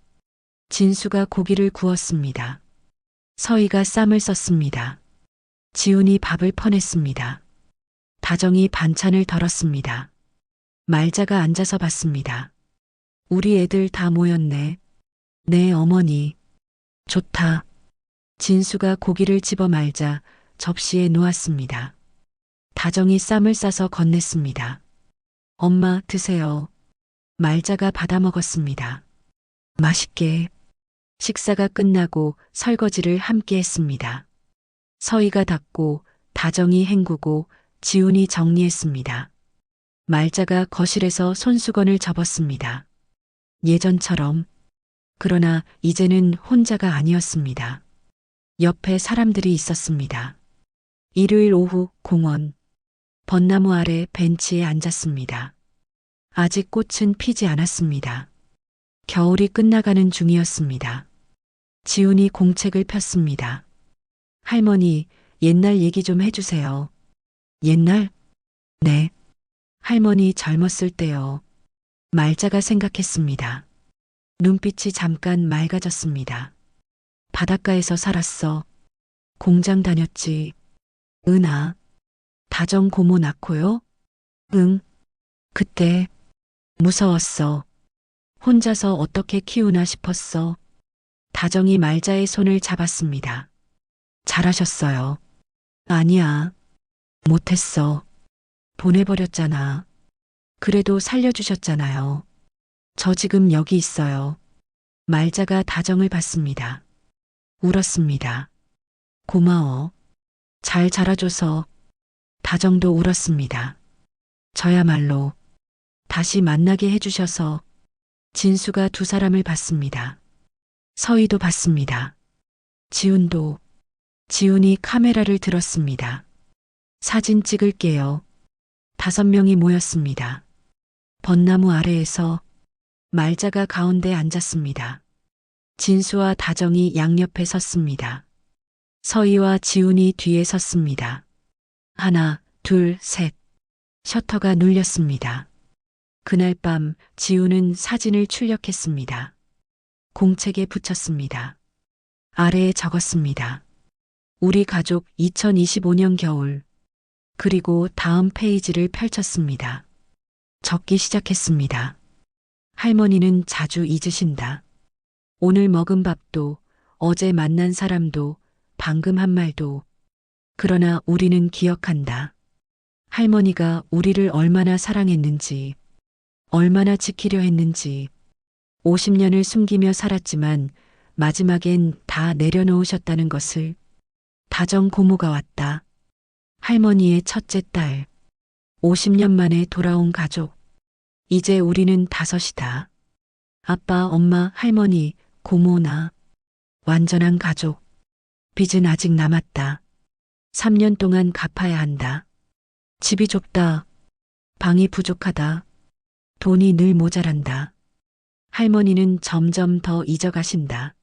진수가 고기를 구웠습니다. 서희가 쌈을 썼습니다. 지훈이 밥을 퍼냈습니다. 다정이 반찬을 덜었습니다. 말자가 앉아서 봤습니다. 우리 애들 다 모였네. 네, 어머니. 좋다. 진수가 고기를 집어 말자 접시에 놓았습니다. 다정이 쌈을 싸서 건넸습니다. 엄마, 드세요. 말자가 받아 먹었습니다. 맛있게. 식사가 끝나고 설거지를 함께 했습니다. 서희가 닦고, 다정이 헹구고, 지훈이 정리했습니다. 말자가 거실에서 손수건을 접었습니다. 예전처럼. 그러나 이제는 혼자가 아니었습니다. 옆에 사람들이 있었습니다. 일요일 오후 공원. 벚나무 아래 벤치에 앉았습니다. 아직 꽃은 피지 않았습니다. 겨울이 끝나가는 중이었습니다. 지훈이 공책을 폈습니다. 할머니, 옛날 얘기 좀 해주세요. 옛날? 네. 할머니 젊었을 때요. 말자가 생각했습니다. 눈빛이 잠깐 맑아졌습니다. 바닷가에서 살았어. 공장 다녔지. 은하. 다정 고모 낳고요? 응. 그때 무서웠어. 혼자서 어떻게 키우나 싶었어. 다정이 말자의 손을 잡았습니다. 잘하셨어요. 아니야. 못했어. 보내버렸잖아. 그래도 살려주셨잖아요. 저 지금 여기 있어요. 말자가 다정을 받습니다. 울었습니다. 고마워. 잘 자라줘서. 다정도 울었습니다. 저야말로 다시 만나게 해주셔서. 진수가 두 사람을 봤습니다. 서희도 봤습니다. 지훈도. 지훈이 카메라를 들었습니다. 사진 찍을게요. 5명이 모였습니다. 벚나무 아래에서 말자가 가운데 앉았습니다. 진수와 다정이 양옆에 섰습니다. 서희와 지훈이 뒤에 섰습니다. 하나, 둘, 셋. 셔터가 눌렸습니다. 그날 밤 지훈은 사진을 출력했습니다. 공책에 붙였습니다. 아래에 적었습니다. 우리 가족 2025년 겨울. 그리고 다음 페이지를 펼쳤습니다. 적기 시작했습니다. 할머니는 자주 잊으신다. 오늘 먹은 밥도, 어제 만난 사람도, 방금 한 말도. 그러나 우리는 기억한다. 할머니가 우리를 얼마나 사랑했는지, 얼마나 지키려 했는지. 50년을 숨기며 살았지만 마지막엔 다 내려놓으셨다는 것을. 다정 고모가 왔다. 할머니의 첫째 딸. 50년 만에 돌아온 가족. 이제 우리는 5이다. 아빠, 엄마, 할머니, 고모, 나. 완전한 가족. 빚은 아직 남았다. 3년 동안 갚아야 한다. 집이 좁다. 방이 부족하다. 돈이 늘 모자란다. 할머니는 점점 더 잊어가신다.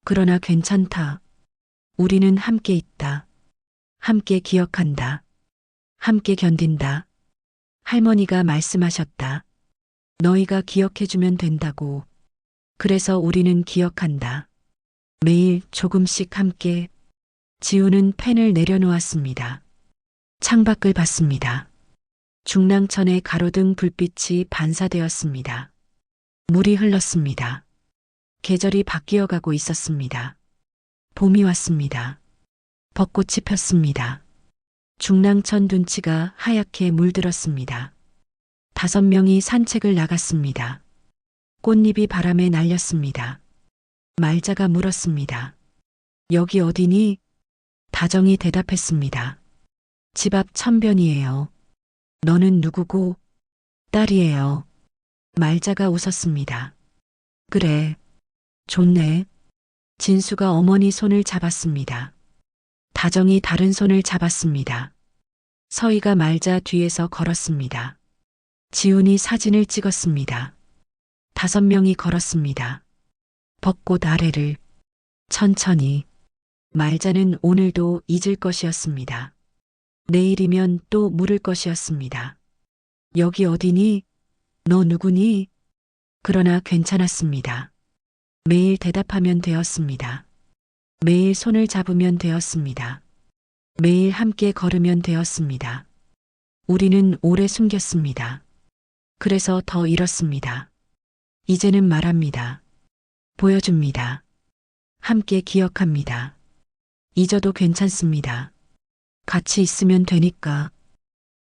그러나 괜찮다. 우리는 함께 있다. 함께 기억한다. 함께 견딘다. 할머니가 말씀하셨다. 너희가 기억해주면 된다고. 그래서 우리는 기억한다. 매일 조금씩 함께. 지훈은 펜을 내려놓았습니다. 창밖을 봤습니다. 중랑천의 가로등 불빛이 반사되었습니다. 물이 흘렀습니다. 계절이 바뀌어가고 있었습니다. 봄이 왔습니다. 벚꽃이 폈습니다. 중랑천 둔치가 하얗게 물들었습니다. 5명이 산책을 나갔습니다. 꽃잎이 바람에 날렸습니다. 말자가 물었습니다. 여기 어디니? 다정이 대답했습니다. 집 앞 천변이에요. 너는 누구고? 딸이에요. 말자가 웃었습니다. 그래. 좋네. 진수가 어머니 손을 잡았습니다. 다정이 다른 손을 잡았습니다. 서희가 말자 뒤에서 걸었습니다. 지훈이 사진을 찍었습니다. 5명이 걸었습니다. 벚꽃 아래를 천천히. 말자는 오늘도 잊을 것이었습니다. 내일이면 또 물을 것이었습니다. 여기 어디니? 너 누구니? 그러나 괜찮았습니다. 매일 대답하면 되었습니다. 매일 손을 잡으면 되었습니다. 매일 함께 걸으면 되었습니다. 우리는 오래 숨겼습니다. 그래서 더 잃었습니다. 이제는 말합니다. 보여줍니다. 함께 기억합니다. 잊어도 괜찮습니다. 같이 있으면 되니까.